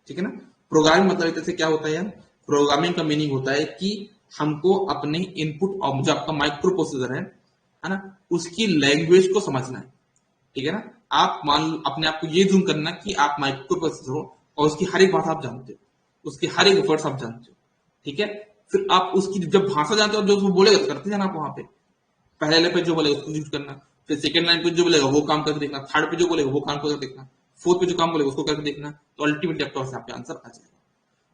ठीक है ना। प्रोग्रामिंग मतलब एक तरह से क्या होता है यार, प्रोग्रामिंग का मीनिंग होता है कि हमको अपने इनपुट और जो आपका माइक्रो प्रोसेसर है ना, उसकी लैंग्वेज को समझना है, ठीक है ना। आप मान लो अपने आप को ये जूम करना कि आप माइक्रो प्रोसेसर हो और उसकी हर एक भाषा आप जानते हो, उसके हर एक वर्ड्स आप जानते हो, ठीक है। फिर आप उसकी जब भाषा जानते हो, जो उसको बोलेगा तो करते जाना आप वहां पे, पहले लाइन पे जो बोलेगा उसको यूज करना, फिर सेकंड लाइन पे जो बोलेगा वो काम करके देखना, थर्ड पे जो बोलेगा वो काम करके देखना, फोर्थ पे जो काम बोलेगा उसको करके देखना, तो अल्टीमेटली आपके पास आपका आंसर आ जाएगा।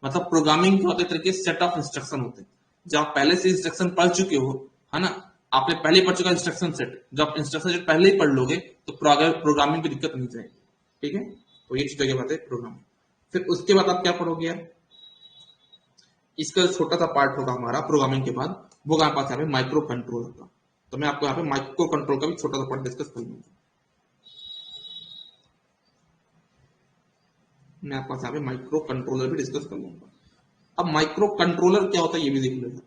मतलब प्रोग्रामिंग क्या होता है, तरीके सेट ऑफ इंस्ट्रक्शन होते हैं, जब आप पहले से इंस्ट्रक्शन पढ़ चुके हो, है ना, आपने पहले पढ़ चुका इंस्ट्रक्शन सेट, जब आप इंस्ट्रक्शन सेट पहले ही पढ़ लोगे तो प्रोग्रामिंग की दिक्कत नहीं जाएगी, ठीक है। तो ये चीज की बात है प्रोग्रामिंग। फिर उसके बाद आप क्या पढ़ोगे यार, इसका छोटा सा पार्ट होगा हमारा प्रोग्रामिंग के बाद, वो हमारे पास यहाँ पे माइक्रो कंट्रोलर का। तो मैं आपको यहाँ पे माइक्रो कंट्रोल का भी छोटा सा पार्ट डिस्कस कर लूंगा। मैं आपके पास यहाँ पे माइक्रो कंट्रोलर भी डिस्कस कर लूंगा। अब माइक्रो कंट्रोलर क्या होता है ये भी देख लेगा।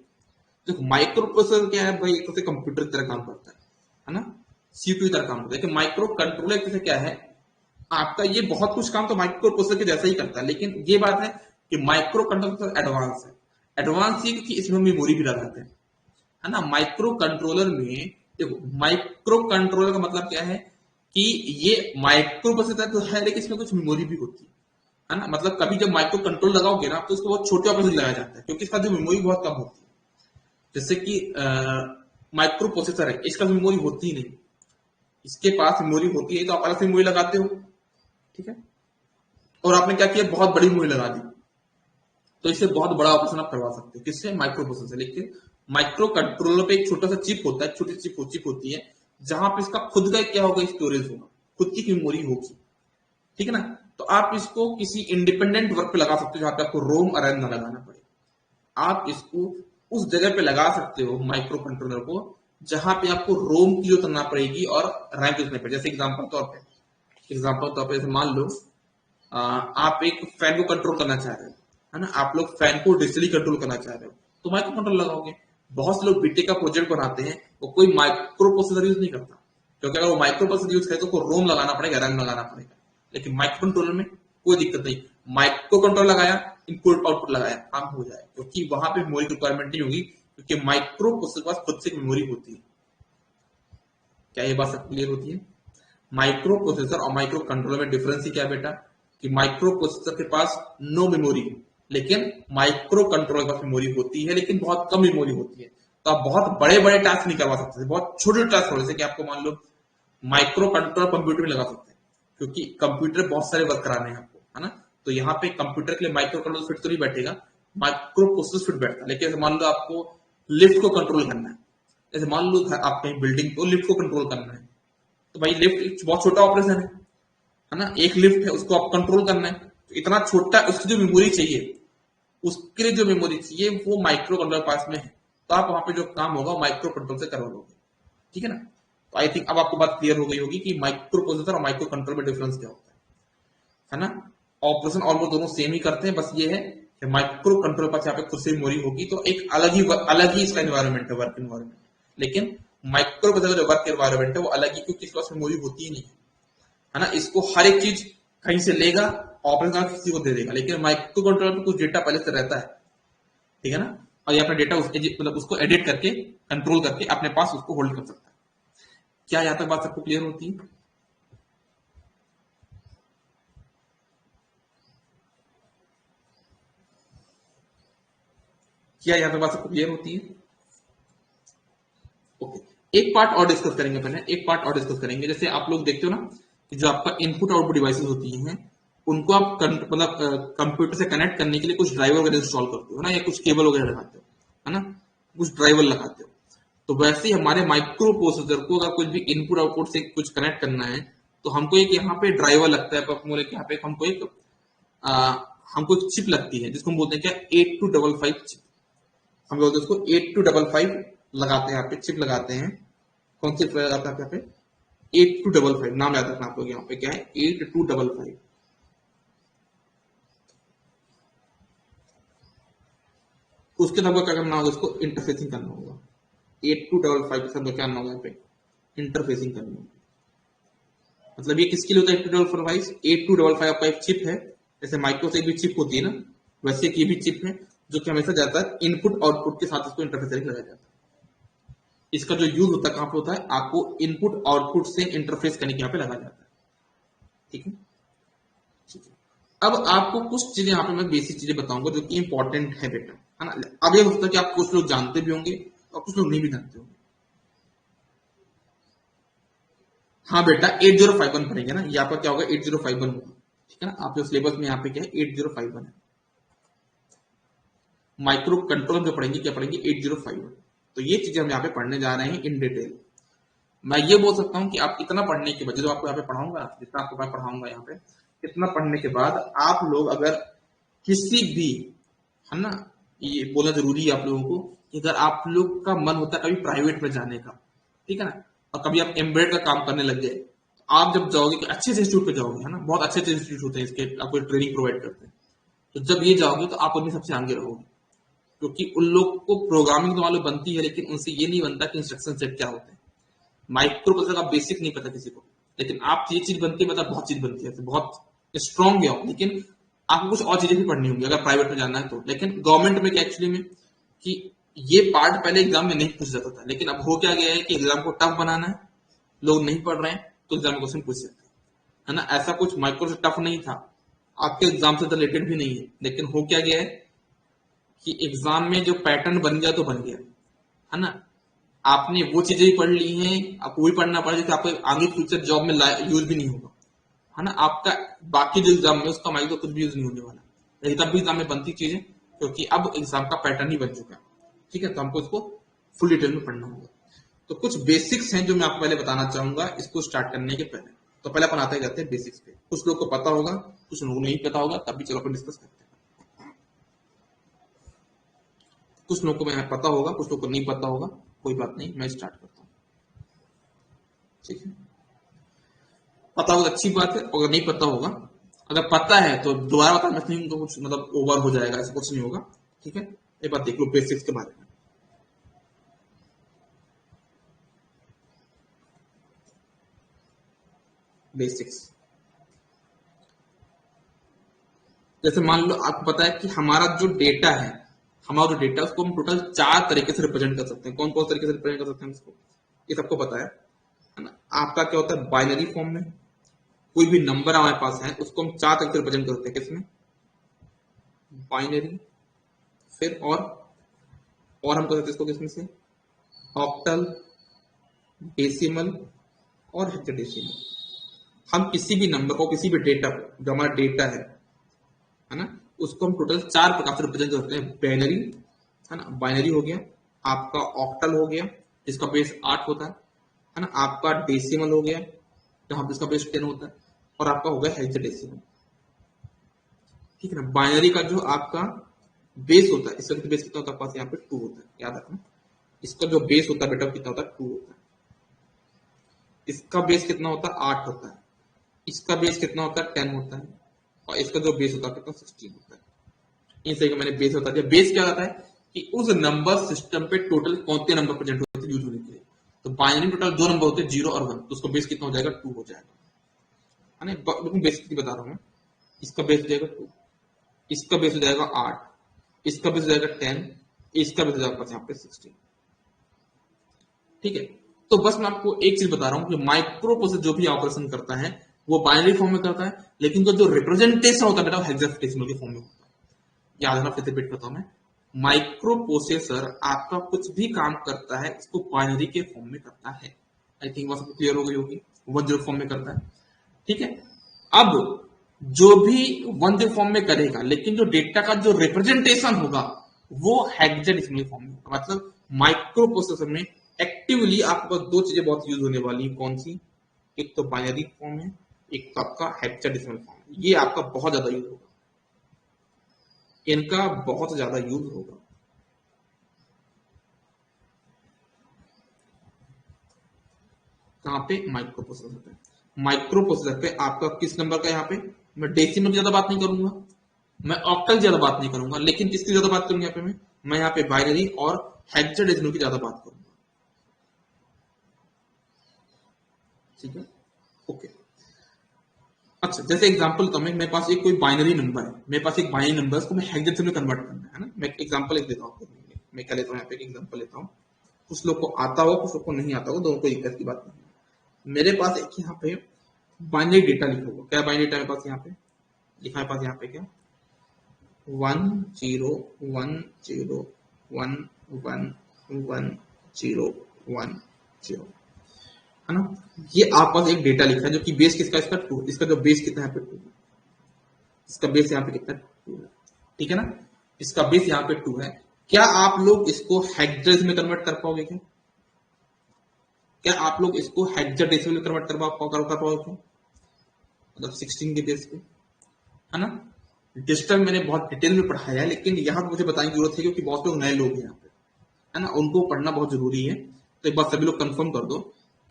देखो माइक्रो प्रोसेसर क्या है भाई, एक तरह से कंप्यूटर की तरह काम करता है ना, सीपीयू की तरह काम करता है। कि माइक्रो कंट्रोलर एक तरह से क्या है, आपका ये बहुत कुछ काम तो माइक्रो प्रोसेसर के जैसा ही करता है, लेकिन ये बात है कि माइक्रो कंट्रोलर एडवांस है। एडवांस ये कि इसमें मेमोरी भी लगाते हैं, है ना। माइक्रो कंट्रोलर में देखो, माइक्रो कंट्रोलर का मतलब क्या है कि ये माइक्रो प्रोसेसर तो है लेकिन इसमें कुछ मेमोरी भी होती है ना। मतलब कभी जब माइक्रो कंट्रोल लगाओगे ना तो उसको बहुत छोटे ऑपरेशन लगाया जाता है, क्योंकि इसका जो मेमोरी बहुत कम होती है। जैसे कि माइक्रो प्रोसेसर है, इसका मेमोरी होती ही नहीं, इसके पास मेमोरी होती है तो आप अलग से मेमोरी लगाते हो, ठीक है। और आपने क्या किया, बहुत बड़ी मेमोरी लगा दी, तो इससे बहुत बड़ा ऑपरेशन आप करवा सकते हो किससे, माइक्रो प्रोसेसर। लेकिन माइक्रो कंट्रोलर पे एक छोटा सा चिप होता है, छोटी चिप होती है, जहां पे इसका खुद का क्या होगा, स्टोरेज होगा, खुद की मेमोरी होगी, ठीक है ना। तो आप इसको किसी इंडिपेंडेंट वर्क पे लगा सकते हो जहां पे आपको रोम और रैम ना लगाना पड़े। आप इसको उस जगह पे लगा सकते हो माइक्रो कंट्रोलर को जहां पे आपको रोम की जरूरत ना पड़ेगी और रैम की जरूरत नहीं। जैसे एग्जांपल तौर पे जैसे मान लो आप एक फैन को कंट्रोल करना चाह रहे हो, है ना, आप लोग फैन को डिजिटली कंट्रोल करना चाह रहे हो तो माइक्रो कंट्रोल लगाओगे। बहुत से लोग बीटेक का प्रोजेक्ट बनाते हैं, वो कोई माइक्रो प्रोसेसर यूज नहीं करता, क्योंकि अगर वो माइक्रो प्रोसेसर यूज करे तो रोम लगाना पड़ेगा, रैम लगाना पड़ेगा। लेकिन माइक्रो कंट्रोलर में कोई दिक्कत नहीं, माइक्रो कंट्रोल लगाया, इनपुट आउटपुट लगाया, काम हो जाए, क्योंकि वहां पे मेमोरी की रिक्वायरमेंट नहीं होगी, क्योंकि माइक्रो प्रोसेसर के पास खुद से मेमोरी होती है। क्या ये बात सब क्लियर होती है? माइक्रो प्रोसेसर और माइक्रो कंट्रोलर में डिफरेंस ही क्या बेटा, कि माइक्रो प्रोसेसर के पास नो मेमोरी, लेकिन माइक्रो कंट्रोलर के पास मेमोरी होती है, लेकिन बहुत कम मेमोरी होती है। तो आप बहुत बड़े बड़े टास्क नहीं करवा सकते, बहुत छोटे टास्क हो, जैसे कि आपको मान लो माइक्रो कंट्रोलर कंप्यूटर में लगा सकते हैं, क्योंकि कंप्यूटर बहुत सारे वर्क कराने हैं आपको, है ना। तो यहाँ पे कंप्यूटर के लिए माइक्रो कंट्रोलर फिट तो नहीं बैठेगा, माइक्रो प्रोसेसर फिट बैठता है। लेकिन मान लो आपको लिफ्ट को कंट्रोल करना है, जैसे मान लो आप कहीं बिल्डिंग को लिफ्ट को कंट्रोल करना है, तो भाई लिफ्ट बहुत छोटा ऑपरेशन है ना, एक लिफ्ट है उसको आप कंट्रोल करना है, तो इतना छोटा, उसकी जो मेमोरी चाहिए, उसके लिए जो मेमोरी चाहिए वो माइक्रो कंट्रोलर पास में है, तो आप वहां पे जो काम होगा माइक्रो कंट्रोल से करवा लोगे, ठीक है ना। तो आई थिंक अब आपको बात क्लियर हो गई होगी कि माइक्रो प्रोसेसर और माइक्रो कंट्रोल में डिफरेंस क्या होता है ना। ऑपरेशन ऑलमोस्ट दोनों सेम ही करते हैं, बस ये है कि माइक्रो कंट्रोल पास यहाँ पे खुद से मेमोरी होगी, तो एक अलग ही इसका एनवायरमेंट है, वर्क एनवायरमेंट। लेकिन माइक्रो प्रोसेसर जो वर्क एनवायरमेंट है वो अलग ही, क्योंकि इसके पास मेमोरी होती ही नहीं है ना। इसको हर एक चीज कहीं से लेगा, ऑपरेशन किसी को दे देगा, लेकिन माइक्रो कंट्रोलर में कुछ डेटा पहले से रहता है, ठीक है ना, और ये अपना डेटा मतलब उसको एडिट करके कंट्रोल करके अपने पास उसको होल्ड कर सकता है। क्या यहां तक बात सबको क्लियर होती है? क्या यहां तक बात सबको क्लियर होती है? ओके, एक पार्ट और डिस्कस करेंगे, पहले एक पार्ट और डिस्कस करेंगे। जैसे आप लोग देखते हो ना कि जो आपका इनपुट आउटपुट डिवाइसेस होती हैं, उनको आप मतलब कंप्यूटर से कनेक्ट करने के लिए कुछ ड्राइवर वगैरह इंस्टॉल करते हो ना, या कुछ केबल वगैरह लगाते हो, है ना, कुछ ड्राइवर लगाते हो। तो वैसे ही हमारे माइक्रो प्रोसेसर को अगर कुछ भी इनपुट आउटपुट से कुछ कनेक्ट करना है, तो हमको एक यहाँ पे ड्राइवर लगता है, यहाँ पे आ, हमको एक चिप लगती है जिसको हम बोलते हैं क्या, 8255 चिप। हम बोलते हैं उसको 8255 लगाते हैं, यहाँ पे चिप लगाते हैं। कौन सी लगाते हैं यहाँ पे? 8255 नाम याद रखना आप लोग, यहाँ पे क्या है, 8255। उसके बाद क्या करना होगा, उसको इंटरफेसिंग करना होगा। 8255 के साथ क्या करना होगा, यहाँ पे इंटरफेसिंग करनी होगी। मतलब ये किसके लिए होता है 8255? 8255 आपका एक चिप है, जैसे माइक्रो से भी चिप होती है ना, वैसे एक ये भी चिप है जो कि हमेशा जाता है इनपुट आउटपुट के साथ इसको इंटरफेस लगाया जाता है। इसका जो यूज होता है कहां पे होता है, आपको इनपुट आउटपुट से इंटरफेस करने के यहाँ पे लगाया जाता है, ठीक है। ठीक है, अब आपको कुछ चीजें यहाँ पे मैं बेसिक चीजें बताऊंगा जो कि इंपॉर्टेंट है बेटा, है ना। अब ये हो सकता है कि आप कुछ लोग जानते भी होंगे और कुछ लोग नहीं भी जानते होंगे। हाँ बेटा 8051 पढ़ेंगे ना, यहाँ पर क्या होगा, 8051 होगा, ठीक है ना। आपके सिलेबस में यहाँ पे क्या है, 8051 है। माइक्रो कंट्रोल जो पढ़ेंगे, क्या पढ़ेंगे, 8051। तो ये चीजें हम यहाँ पे पढ़ने जा रहे हैं इन डिटेल। मैं ये बोल सकता हूँ कि आप इतना पढ़ने के बाद, जो आपको यहाँ पे पढ़ाऊंगा, जितना आपको मैं पढ़ाऊंगा यहाँ पे, इतना पढ़ने के बाद आप लोग अगर किसी भी, है ना, ये बोलना जरूरी है आप लोगों को कि अगर आप लोग का मन होता है कभी प्राइवेट में जाने का, ठीक है ना, और कभी आप एम्बेडेड का काम करने लग गए, तो आप जब जाओगे कि अच्छे से इंस्टीट्यूट पे जाओगे, है ना, बहुत अच्छे अच्छे इंस्टीट्यूट होते हैं इसके, आपको ट्रेनिंग प्रोवाइड करते हैं, तो जब ये जाओगे तो आप उनमें सबसे आगे रहोगे, क्योंकि उन लोग को प्रोग्रामिंग तो मालूम बनती है, लेकिन उनसे ये नहीं बनता कि इंस्ट्रक्शन सेट क्या होते हैं। माइक्रो प्रोसेसर का बेसिक नहीं पता किसी को, लेकिन आप ये चीज बनती है, मतलब बहुत चीज बनती है, तो बहुत स्ट्रॉन्ग है आप, लेकिन आपको कुछ और चीजें भी पढ़नी होंगी अगर प्राइवेट में जाना है तो। लेकिन गवर्नमेंट में क्या एक्चुअली में कि ये पार्ट पहले एग्जाम में नहीं पूछा जाता था, लेकिन अब हो क्या गया है कि एग्जाम को टफ बनाना है, लोग नहीं पढ़ रहे हैं तो एग्जाम में क्वेश्चन पूछ सकते हैं, है ना। ऐसा कुछ माइक्रो से टफ नहीं था, आपके एग्जाम से रिलेटेड भी नहीं है, लेकिन हो क्या गया है कि एग्जाम में जो पैटर्न बन गया तो बन गया, है ना। आपने वो चीजें भी पढ़ ली हैं, आपको वही पढ़ना पड़ा जो आपको आगे फ्यूचर जॉब में यूज भी नहीं होगा, है ना। आपका बाकी जो एग्जाम में उसका माइक्रो कुछ भी यूज नहीं होने वाला, लेकिन तब भी एग्जाम में बनती चीजें, क्योंकि अब एग्जाम का पैटर्न ही बन चुका है, ठीक है। तो हमको इसको फुल डिटेल में पढ़ना होगा। तो कुछ बेसिक्स हैं जो मैं आपको पहले बताना चाहूंगा इसको स्टार्ट करने के पहले। तो पहले अपन आते जाते हैं बेसिक्स पे। कुछ लोग को पता होगा, कुछ लोगों को नहीं पता होगा, तब भी चलो अपन डिस्कस करते हैं। कुछ लोगों को मैं पता होगा, कुछ लोगों को नहीं पता होगा, कोई बात नहीं, मैं स्टार्ट करता हूँ, ठीक है। पता होगा अच्छी बात है, अगर नहीं पता होगा, अगर पता है तो दोबारा बताना नहीं, तो कुछ मतलब ओवर हो जाएगा, ऐसा कुछ नहीं होगा, ठीक है। एक बात देख लो बेसिक्स के बारे में। बेसिक्स, जैसे मान लो आपको पता है कि हमारा जो डेटा है, हमारा जो डेटा उसको हम टोटल 4 तरीके से रिप्रेजेंट कर सकते हैं। कौन कौन तरीके से रिप्रेजेंट कर सकते हैं इसको, ये सबको पता है ना। आपका क्या होता है, बाइनरी फॉर्म में कोई भी नंबर हमारे पास है उसको हम 4 तरीके से रिप्रेजेंट करते हैं। किसमें, बाइनरी, फिर और हम कर सकते हैं इसको किसमें से, ऑक्टल, डेसिमल और हेक्साडेसिमल। हम किसी भी नंबर को, किसी भी डेटा को, जो हमारा डेटा है ना, उसको हम टोटल 4 प्रकार से रिप्रेजेंट करते हैं। बाइनरी, है ना, बाइनरी हो गया, आपका ऑक्टल हो गया जिसका बेस 8 होता है ना, आपका डेसिमल हो गया जहां पे इसका बेस 10 होता है, और आपका हो गया हेक्साडेसिमल, ठीक है ना। बाइनरी का जो आपका बेस होता है, इसका बेस कितना होता है, पास यहाँ पे 2 होता है, याद रखना। इसका जो बेस होता है बेटा कितना होता है, 2 होता है। इसका बेस कितना होता है, 8 होता है। इसका बेस कितना होता है, 10 होता है। और इसका जो बेस होता है कितना, 16 होता है। इन सही का मैंने बेस बता दिया। बेस क्या होता है कि उस नंबर सिस्टम पे टोटल कौन से नंबर प्रेजेंट होते हैं यूज होने के लिए। तो बाइनरी में टोटल 2 नंबर होते हैं, 0 और 1, तो उसका बेस कितना हो जाएगा, 2 हो जाएगा, है ना। बिल्कुल बेसिक बता रहा हूँ मैं। इसका बेस हो जाएगा 2, इसका बेस हो जाएगा 8, इसका बेस हो जाएगा 10, इसका बेस हो जाएगा यहाँ पे 16, ठीक है। तो बस मैं आपको एक चीज बता रहा हूँ कि माइक्रो प्रोसेसर जो भी ऑपरेशन करता है वो बाइनरी फॉर्म में करता है, लेकिन जो रिप्रेजेंटेशन होता है बेटा वो हेक्साडेसिमल के फॉर्म में होता है। याद रखना, फिर से रिपीट करता हूं मैं। माइक्रो प्रोसेसर आपका कुछ भी काम करता है उसको बाइनरी के फॉर्म में करता है। आई थिंक वो सबको क्लियर हो गई होगी, 1 0 फॉर्म में करता है, ठीक है। अब जो भी 1 0 फॉर्म में करेगा, लेकिन जो डेटा का जो रिप्रेजेंटेशन होगा वो हेक्साडेसिमल फॉर्म में होगा। मतलब माइक्रो प्रोसेसर में एक्टिवली आपको 2 चीजें बहुत यूज होने वाली है। कौन सी, एक तो बाइनरी फॉर्म है, एक तो आपका हेक्साडेसिमल फॉर्म है। ये आपका बहुत ज्यादा यूज होगा, इनका बहुत ज्यादा यूज होगा। कहां पे, माइक्रो प्रोसेसर पे। माइक्रो प्रोसेसर पे आपका किस नंबर का, यहाँ पे मैं डेसिमल की ज्यादा बात नहीं करूंगा, मैं ऑक्टल की ज्यादा बात नहीं करूंगा, लेकिन किसकी ज्यादा बात करूंगा यहाँ पे मैं यहाँ पे बाइनरी और हेक्साडेसिमल की ज्यादा बात करूंगा, ठीक है, ओके। अच्छा, जैसे एग्जांपल तो मेरे पास एक कोई बाइनरी नंबर है, मेरे पास एक बाइनरी नंबर है, उसको मैं हेक्साडेसिमल में कन्वर्ट करना है ना। मैं एग्जांपल एक देता हूँ, मैं क्या लेता हूँ यहाँ पे, एक एग्जांपल लेता हूँ। कुछ लोग को आता हो, कुछ लोग को नहीं आता हो, दोनों को दिक्कत की बात नहीं है। मेरे पास एक यहाँ पे बाइनरी डेटा लिखा होगा। क्या बाइनरी डेटा मेरे पास यहाँ पे लिखा है, पास यहाँ पे क्या 1 0 1 0 1 1 1 0 है ना। ये आप पास एक डेटा लिखा है जो कि बेस किसका, इसका 2, इसका जो बेस कितना है यहाँ पे 2, इसका बेस यहाँ पे कितना 2 है, ठीक है ना। इसका बेस यहाँ पे 2 है। क्या आप लोग इसको हेक्साडेसिमल में कन्वर्ट कर पाओगे क्या, क्या आप लोग इसको हेक्साडेसिमल में कन्वर्ट कर पाओगे, मतलब 16 के बेस पे, है ना। डिजिटल मैंने बहुत डिटेल में पढ़ाया है, लेकिन यहाँ मुझे बताने की जरूरत है क्योंकि बहुत लोग नए लोग हैं यहाँ पे, है ना, उनको पढ़ना बहुत जरूरी है। तो एक बार सभी लोग कंफर्म कर दो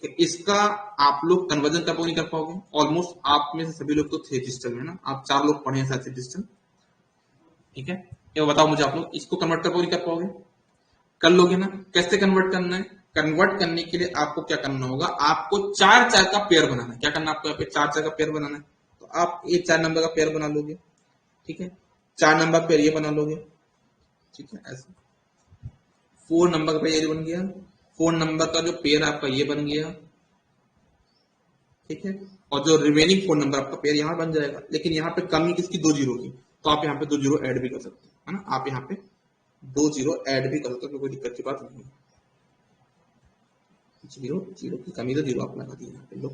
कि इसका आप लोग कन्वर्जन कर पाओगे नहीं कर पाओगे। ऑलमोस्ट आप में से सभी लोग तो थे डिजिटल में ना, आप 4 लोग पढ़े हैं शायद से डिजिटल, ठीक है। ये बताओ मुझे, आप लोग इसको कन्वर्ट कर पाओगे नहीं कर पाओगे? कर लोगे ना? कैसे कन्वर्ट करना है? कन्वर्ट करने के लिए आपको क्या करना होगा, आपको 4 4 का पेयर बनाना है। क्या करना है आपको यहाँ पे? 4 4 का पेयर बनाना है। तो आप ये 4 नंबर का पेयर बना लोगे, ठीक है। 4 नंबर पेयर ये बना लोगे, ठीक है, ऐसे। 4 नंबर का पेयर ये बन गया, 4 नंबर का जो पेयर आपका ये बन गया, ठीक है। और जो रिमेनिंग 4 नंबर आपका पेयर यहाँ बन जाएगा। लेकिन यहाँ पे कमी किसकी? 2 जीरो की। तो आप यहाँ पे 2 जीरो ऐड भी कर सकते हो, है ना। आप यहाँ पे 2 जीरो ऐड भी कर सकते हो, कोई दिक्कत की बात नहीं है। जीरो जीरो की कमी तो जीरो आप लगा दिए यहाँ पे, लो,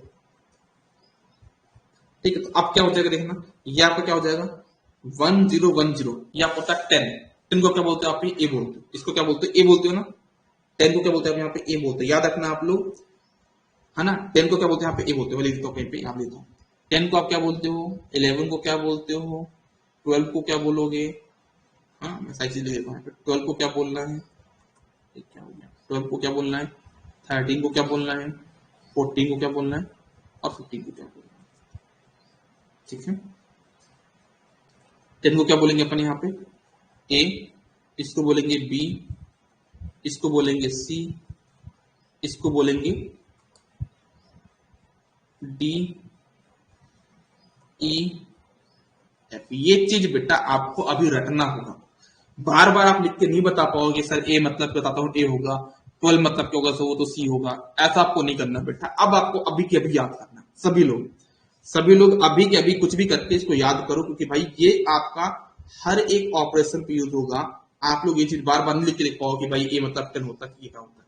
ठीक है। तो अब क्या हो जाएगा देखना, ये आपका क्या हो जाएगा 1010, ये आपका होता है 10। 10 को क्या बोलते हो आप? ए बोलते हो। इसको क्या बोलते हो? ए बोलते हो ना। 10 को क्या बोलते हैं आप यहाँ पे? ए बोलते हैं। याद रखना आप लोग, है ना। 10 को क्या बोलते हैं यहाँ पे? ए बोलते हो। मैं लिखता हूँ कहीं पे, यहाँ लिखता हूँ। 10 को आप क्या बोलते हो? 11 को क्या बोलते हो? 12 को क्या बोलोगे? हाँ, मैं सारी चीज लिख देता हूँ यहाँ पे। 12 को क्या बोलना है? ये क्या हो गया? 12 को क्या बोलना है? 13 को क्या बोलना है? 14 को क्या बोलना है? और 15 को क्या बोलना है? ठीक है। 10 को क्या बोलेंगे अपन यहाँ पे? ए, इसको बोलेंगे बी, इसको बोलेंगे सी, इसको बोलेंगे डी, ई, एफ। ये चीज बेटा आपको अभी रटना होगा। बार बार आप लिख के नहीं बता पाओगे सर ए मतलब बताता हूँ ए होगा, 12 मतलब क्या होगा, सो वो तो सी होगा। ऐसा आपको नहीं करना बेटा। अब आपको अभी के अभी याद करना, सभी लोग अभी के अभी कुछ भी करके इसको याद करो, क्योंकि भाई ये आपका हर एक ऑपरेशन पे यूज होगा। आप लोग ये चीज बार बार नहीं लिख के लिख पाओ कि भाई ए मतलब 10 होता है, ये क्या होता है।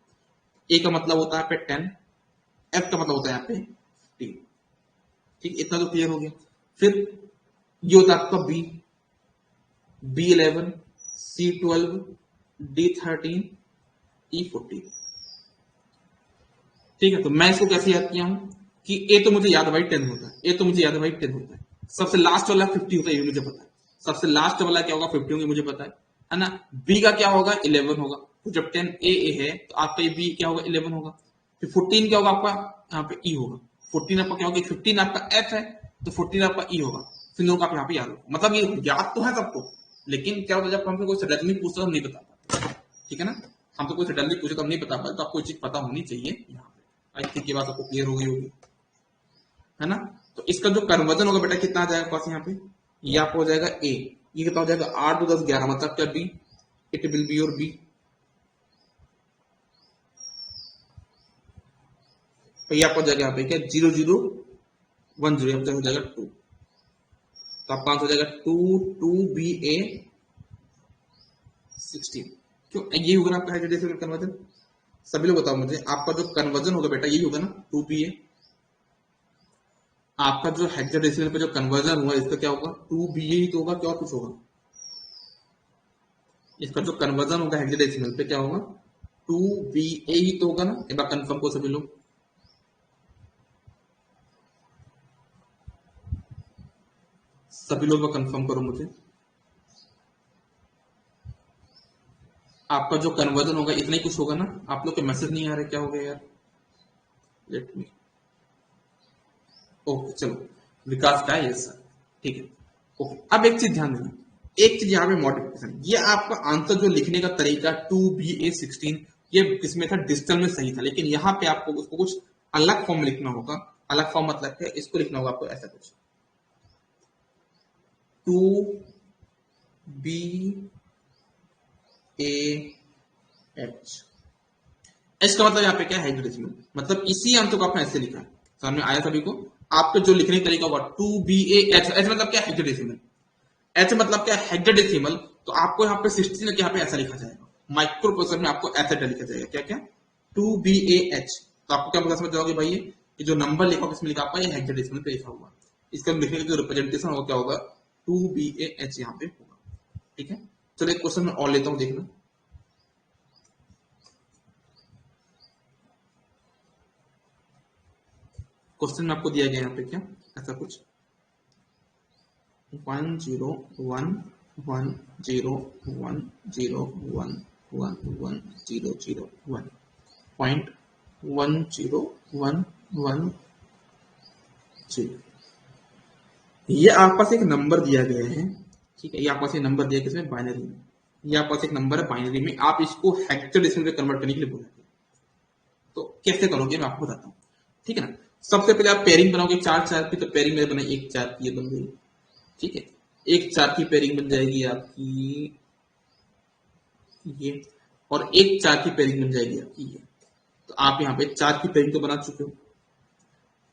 ए का मतलब होता है यहाँ पे 10, एफ का मतलब होता है यहाँ पे 15, ठीक, इतना तो क्लियर हो गया। फिर ये होता है आपका B, B11, C12, D13, E14, ठीक है। तो मैं इसको कैसे याद किया हूं कि ए तो मुझे याद है भाई 10 होता है, ए तो मुझे याद है भाई 10 होता है। सबसे लास्ट वाला 50 होता है, ये मुझे पता है। सबसे लास्ट वाला क्या होगा 50 होंगे, मुझे पता है ना। बी का क्या होगा 11 होगा। तो जब 10 ए है तो आपका ये बी क्या होगा 11 होगा। फिर 14 क्या होगा आपका यहाँ पे ई होगा। 14 आपका क्या होगा, 15 आपका एफ है, तो 14 आपका ई होगा। फिर लोगों को आप यहाँ पे याद होगा। मतलब ये याद तो है सबको, लेकिन क्या होता है जब हमसे कोई सडनली पूछता हम नहीं बता पाते, ठीक है ना। हम तो कोई सडनली पूछे तो हम नहीं बता पाते, तो आपको चीज पता होनी चाहिए यहाँ पे। आई थिंक ये बात आपको क्लियर हो गई होगी, है ना। तो इसका जो कन्वर्जन होगा बेटा कितना आ जाएगा पास यहाँ पे, ये आपको हो जाएगा ए। ये कितना हो जाएगा 8 2 10 11, मतलब क्या B, it will be your B. तो ये आपको हो जाएगा यहाँ पे क्या 0010, यहाँ पे हो जाएगा 2। तो आपका आंसर हो जाएगा 2 2BA16। क्यों ये होगा ना आपका हेक्साडेसिमल कन्वर्जन? सभी लोग बताओ मुझे, आपका जो कन्वर्जन होगा बेटा यही होगा ना 2BA। आपका जो हेक्साडेसिमल पे जो कन्वर्जन हुआ इसका क्या होगा 2BA ही तो होगा, क्या और कुछ होगा? इसका जो कन्वर्जन होगा हेक्साडेसिमल पे क्या होगा 2BA ही तो होगा ना। एक बार कंफर्म को सभी लोग, सभी लोग कंफर्म करो मुझे। आपका जो कन्वर्जन होगा इतना ही कुछ होगा ना। आप लोग के मैसेज नहीं आ रहे, क्या हो गया यार? लेट मी, ओके चलो, विकास का है, यस सर, ठीक है। ओके, अब एक चीज ध्यान देना, एक चीज यहाँ पे मॉडिफिकेशन, ये आपका आंसर जो लिखने का तरीका 2BA16 ये किसमें था, डिजिटल में सही था, लेकिन यहाँ पे आपको उसको कुछ अलग फॉर्म में लिखना होगा। अलग फॉर्म मतलब है इसको लिखना होगा आपको ऐसा कुछ 2BAH। इसका मतलब यहाँ पे क्या है हेक्साडेसिमल, मतलब इसी आंसर को आपने ऐसे लिखा है। समझ में आया सभी को? आपका जो लिखने का तरीका होगा 2BAH, एच मतलब क्या है हेक्साडेसिमल, एच मतलब क्या है हेक्साडेसिमल। तो आपको यहाँ पे 16 के यहाँ पे ऐसा लिखा जाएगा, माइक्रो प्रोसेसर में आपको ऐसा लिखा जाएगा, क्या क्या 2BAH। तो आपको क्या पता समझ जाओगे भाई, ये जो नंबर लिखा होगा इसमें लिखा आपका ये हेक्साडेसिमल पे लिखा हुआ। इसका लिखने का जो रिप्रेजेंटेशन होगा क्या होगा 2BAH यहाँ पे होगा, ठीक है। चलो एक क्वेश्चन मैं और लेता हूँ, देखना। क्वेश्चन में आपको दिया गया यहाँ पे क्या ऐसा कुछ, ये आपके पास एक नंबर दिया गया है, ठीक है, ये आपके पास एक नंबर दिया किसमें, बाइनरी में। ये आपके पास एक नंबर है बाइनरी में, आप इसको हेक्साडेसिमल में कन्वर्ट करने के लिए बोलेंगे। तो कैसे करोगे मैं आपको बताता हूँ, ठीक है ना। सबसे पहले आप पेयरिंग बनाओगे 4 4 की, तो पेयरिंग मेरे बनाई 1 4 की, ये बन गई, ठीक है। 1 4 की पेयरिंग बन जाएगी आपकी ये, और 1 4 की पेयरिंग बन जाएगी आपकी ये। तो आप यहाँ पे 4 की पेयरिंग तो बना चुके हो,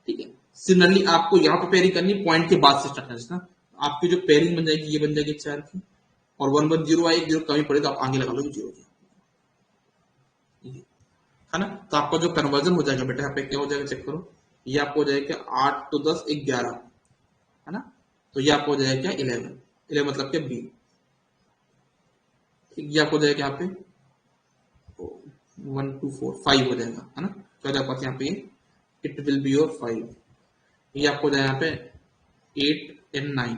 ठीक है। सिमिलरली आपको यहाँ पे पेयरिंग करनी पॉइंट के बाद से स्टार्ट करना। आपकी जो पेयरिंग बन जाएगी ये बन जाएगी 4 की, और 1 1 0 आए, 0 कमी पड़े तो आप आगे लगा लो 0, है ना। तो आपका जो कन्वर्जन हो जाएगा बेटा, यहाँ पे क्या हो जाएगा चेक करो, ये आपको हो जाएगा 8 तो 10 11, है ना। तो ये आपको हो जाएगा क्या 11 मतलब क्या बी, ये आपको हो जाएगा यहाँ पे 1 2 4 5 हो जाएगा, है ना। क्या हो जाएगा यहाँ पे, इट विल बी योर 5। ये आपको हो जाएगा यहाँ पे 8 and 9,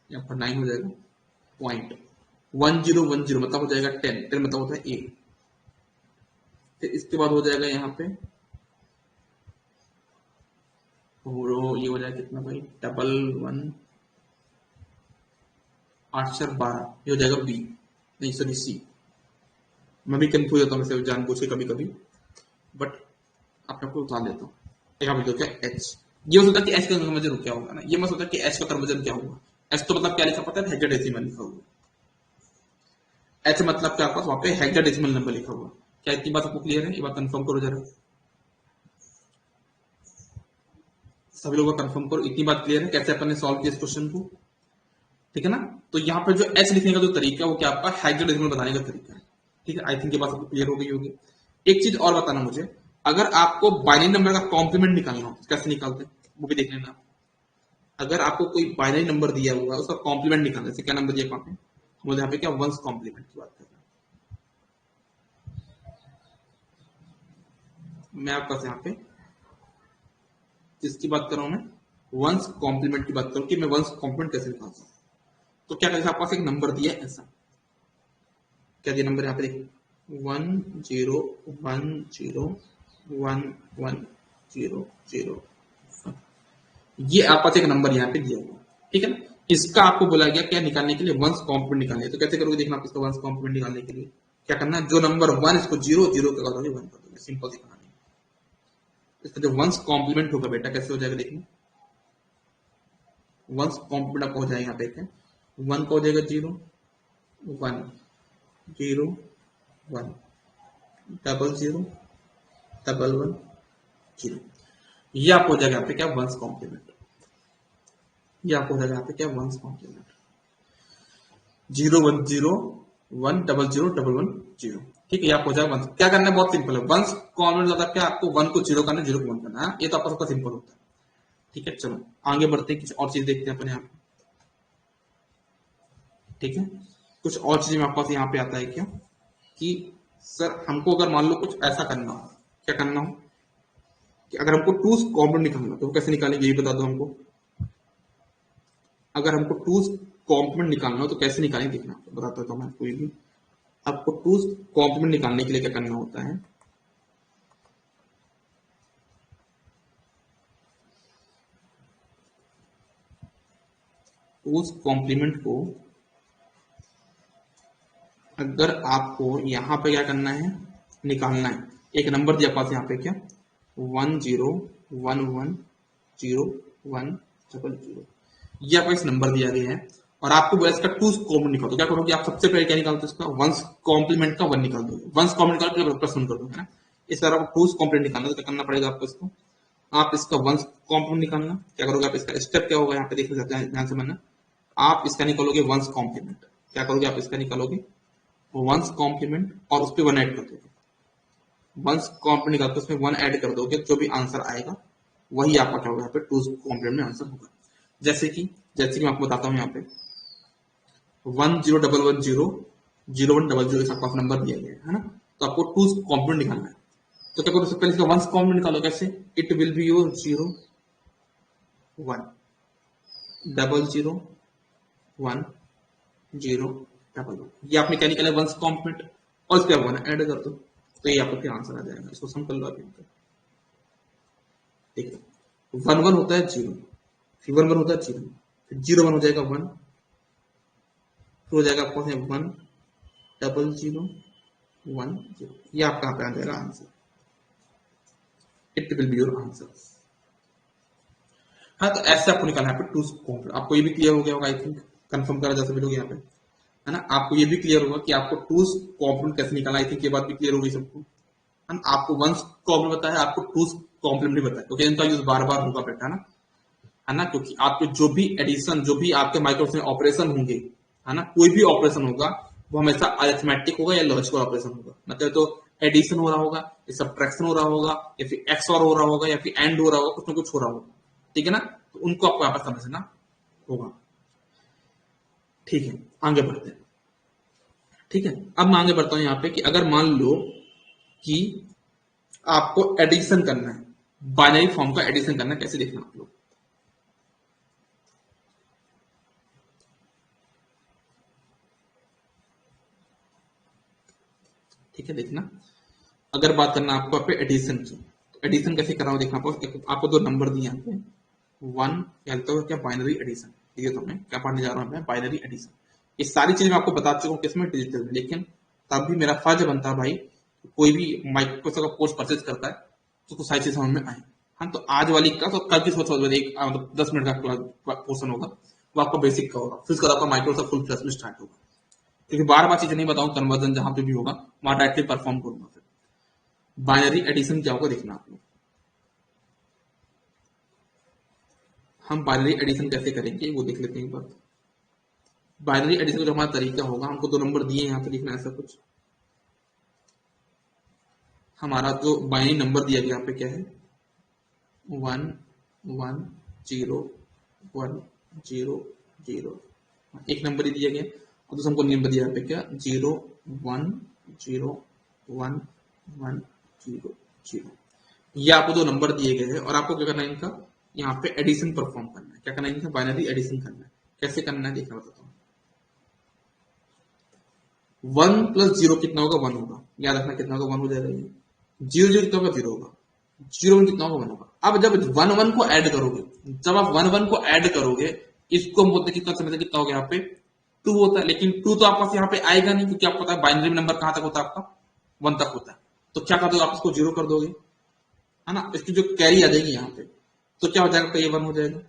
यहाँ पर 9 हो जाएगा। पॉइंट 1 0 1 0 मतलब हो जाएगा 10 10 मतलब होता है ए। फिर इसके बाद हो जाएगा यहाँ पे, और ये हो जाएगा कितना भाई, 1 8 4 12, ये हो जाएगा बी, नहीं सॉरी सी। मैं भी कंफ्यूज होता हूँ जानबूझ के कभी कभी, बट आप आपको बता देता हूँ। यहाँ पे क्या एच, ये हो सकता है कि एच का कन्वर्जन क्या होगा ना, ये मत सोचा कि एच का कन्वर्जन क्या होगा। एच तो मतलब क्या लिखा पता है, हेक्साडेसिमल लिखा हुआ। एच मतलब क्या, आपका वहां पे हेक्साडेसिमल नंबर लिखा हुआ। क्या इतनी बात आपको क्लियर है, ये बात कंफर्म करो जरा, सभी लोगों को कंफर्म करो, इतनी बात क्लियर है कैसे अपन ने सॉल्व किया इस क्वेश्चन को, ठीक है ना। तो यहाँ पे जो एच लिखने का जो तरीका है वो क्या आपका हेक्साडेसिमल बताने का तरीका है, ठीक है। आई थिंक ये बात आपको क्लियर हो गई होगी। एक चीज और बताना मुझे, अगर आपको बाइनरी नंबर का कॉम्प्लीमेंट निकालना हो कैसे निकालते हैं वो भी देख लेना। अगर आपको कोई बाइनरी नंबर दिया हुआ है उसका कॉम्प्लीमेंट निकालना, जैसे क्या नंबर दिया वहां पे, मुझे यहाँ पे क्या वंस कॉम्प्लीमेंट की बात कर रहा हूँ मैं आपका, यहाँ पे किसकी बात कर रहा हूँ मैं, वंस कॉम्प्लीमेंट की बात करूँ कि मैं वंस कॉम्प्लीमेंट कैसे निकालता हूँ। तो क्या करें, आपके पास एक नंबर दिया है ऐसा, क्या दिया नंबर यहाँ पे देखिए 1 0 1 0 1 1 0 0, ये आपके पास एक नंबर यहाँ पे दिया हुआ, ठीक है ना। इसका आपको बोला गया क्या निकालने के लिए, वंस कॉम्प्लीमेंट निकालने। तो कैसे करोगे देखना, आप इसका वंस कॉम्प्लीमेंट निकालने के लिए क्या करना है, जो नंबर 1 इसको 0 0 कर दोगे 1 कर दोगे, सिंपल सी कहानी। इसका जो वंस कॉम्प्लीमेंट होगा बेटा कैसे हो जाएगा देखिए, वंस कॉम्प्लीमेंट आपका हो जाएगा यहाँ पे क्या, 1 का हो जाएगा 0 1 0 1 डबल 0 डबल 1 0, ये आपको हो जाएगा यहाँ पे क्या वंस कॉम्प्लीमेंट। ये आपको हो जाएगा यहाँ पे क्या वंस कॉम्प्लीमेंट, 0 1 0 1 डबल 0 डबल 1 0, ठीक है। ये आपको हो जाएगा वंस। क्या करना है, बहुत सिंपल है, वंस कॉम्प्लीमेंट मतलब क्या, आपको 1 को 0 करना है, 0 को 1 करना है, ये तो आपका सबका सिंपल होता है, ठीक है। चलो आगे बढ़ते हैं, कुछ और चीज देखते हैं अपने यहाँ पे, ठीक है। कुछ और चीज में आपके पास यहाँ पे आता है क्या, कि सर हमको अगर मान लो कुछ ऐसा करना हो, क्या करना हो कि अगर हमको टूज कॉम्प्लीमेंट निकालना तो कैसे निकालेंगे, ये बता दो हमको। अगर हमको टूज कॉम्प्लीमेंट निकालना हो तो कैसे निकालेंगे, देखना बताता हूँ मैं कोई भी। आपको टूज कॉम्प्लीमेंट निकालने के लिए क्या करना होता है, टूज कॉम्प्लीमेंट को अगर आपको यहाँ पे क्या करना है, निकालना है, एक नंबर दिया पास यहाँ पे क्या 1 0 1 1 0 1 डबल 0, ये आपको इस नंबर दिया गया है, और आपको बोला इसका टूज कॉम्प्लीमेंट निकालो। तो क्या करोगे आप, सबसे पहले क्या निकालते हो इसका वंस कॉम्प्लीमेंट का 1 निकाल दोगे, वंस कॉम्प्लीमेंट निकाल प्लस 1 कर दोगे ना। इस तरह आपको टूज कॉम्प्लीमेंट निकालना, तो क्या करना पड़ेगा आपको इसको, आप इसका वंस कॉम्प्लीमेंट निकालना। क्या करोगे आप, इसका स्टेप क्या होगा यहाँ पे देख सकते हैं, ध्यान से मानना। आप इसका निकालोगे वंस कॉम्प्लीमेंट, क्या करोगे आप इसका निकालोगे वंस कॉम्प्लीमेंट, और उस पर 1 ऐड कर दोगे, वंस कॉम्प्लीमेंट निकाल के उसमें 1 ऐड कर दोगे, जो भी आंसर आएगा वही आपका क्या होगा यहाँ पे टूज कॉम्प्लीमेंट में आंसर होगा। जैसे कि मैं आपको बताता हूँ यहाँ पे 1 0 डबल 1 0 0 1 डबल 0 इसका पास नंबर दिया गया है ना। तो आपको टूज कॉम्प्लीमेंट निकालना है, तो क्या करो, सबसे पहले इसका वंस कॉम्प्लीमेंट निकालो, कैसे, it will be your 0 1, double zero 1 0 double 1, ये आपने क्या निकाला वंस कॉम्प्लीमेंट, और इस पे 1 ऐड कर दो तो ये आपको फिर आंसर आ जाएगा। इसको सम कर लो अभी देखो 1 1 होता है 0, फिर 1 1 होता है 0, फिर 0 1 हो जाएगा 1, फिर हो जाएगा आपको 1 डबल 0 1 0, ये आपका यहाँ पे आ जाएगा answer. It will be your answer. हाँ तो ऐसे आपको निकालना है टूज कॉम्प्लीमेंट। आपको ये भी क्लियर हो गया होगा आई थिंक, कंफर्म करा जा सभी लोग यहाँ पे, है ना। आपको ये भी क्लियर होगा कि आपको टूज कॉम्प्लीमेंट कैसे निकालना, आई थिंक ये बात भी क्लियर होगी सबको। आपको वंस कॉम्प्लीमेंट बताया, आपको टूज कॉम्प्लीमेंट नहीं बताया, क्योंकि इनका यूज बार बार होगा बेटा, है ना। क्योंकि आपके जो भी एडिशन, जो भी आपके माइक्रोफोन ऑपरेशन होंगे, है ना, कोई भी ऑपरेशन होगा वो हमेशा अरिथमेटिक होगा या लॉजिकल ऑपरेशन होगा। मतलब तो एडिशन हो रहा होगा, या सब्ट्रैक्शन हो रहा होगा, या फिर एक्सऑर हो रहा होगा, या फिर एंड हो रहा होगा, कुछ ना कुछ हो रहा होगा, ठीक है ना। तो उनको आपको यहाँ पर समझना होगा। ठीक है, आगे बढ़ते हैं। ठीक है, अब मैं आगे बढ़ता हूं यहाँ पे कि अगर मान लो कि आपको एडिशन करना है, बाइनरी फॉर्म का एडिशन करना है, कैसे देखना आप लोग। ठीक है, देखना अगर बात करना आपको पे एडिशन की, तो एडिशन कैसे कराओ देखना। आपको दो नंबर दिए यहाँ पे 1 तो क्या बाइनरी एडिशन, ठीक है। तो मैं क्या पढ़ने जा रहा हूँ, बाइनरी एडिशन। ये सारी चीजें मैं आपको बता चुका हूँ किसमें, डिजिटल में, लेकिन तब भी मेरा फर्ज बनता है भाई, कोई भी माइक्रोसॉफ्ट का कोर्स परचेज करता है तो उसको सारी चीज समझ में आए। हाँ तो आज वाली क्लास और कल की सोच एक मतलब 10 मिनट का पोर्शन होगा, वो आपका बेसिक का होगा, फिर उसके बाद आपका माइक्रोसॉफ्ट फुल फ्लैश में स्टार्ट होगा। क्योंकि बार बार चीजें नहीं बताऊं, कन्वर्जन जहां पे भी होगा वहां डायरेक्टली परफॉर्म करूंगा। फिर बाइनरी एडिशन क्या होगा देखना आप लोग। हम बाइनरी एडिशन कैसे करेंगे वो देख लेते हैं एक बार। बाइनरी एडिशन का जो हमारा तरीका होगा, हमको दो नंबर दिए यहाँ पे लिखना ऐसा कुछ। हमारा जो बाइनरी नंबर दिया गया यहाँ पे क्या है 1 1 0 1 0 0, एक नंबर ही दिया गया, और दूसरा हमको नंबर दिया यहाँ पे क्या 0 1 0 1 1 0 0। ये आपको दो नंबर दिए गए हैं और आपको क्या करना है, इनका यहाँ पे एडिशन परफॉर्म करना है। क्या करना है, इनका बाइनरी एडिशन करना है। कैसे करना है देखना बताता हूँ। 1 प्लस 0 कितना होगा 1 होगा, याद रखना कितना होगा 1 हो जाएगा। 0 0 कितना होगा 0 होगा, 0 1 कितना होगा 1 होगा। अब जब 1 1 को ऐड करोगे, जब आप 1 1 को ऐड करोगे, इसको हम बोलते हैं कितना समझते कितना हो गया यहाँ पे 2 होता है। लेकिन 2 तो आपके पास यहाँ पे आएगा नहीं, क्योंकि आपको पता है बाइनरी में नंबर कहां तक होता है आपका 1 तक होता है। तो क्या कर दोगे आप इसको 0 कर दोगे, है ना। इसकी जो कैरी आ जाएगी यहाँ पे, तो क्या हो जाएगा, तो ये 1 हो जाएगा।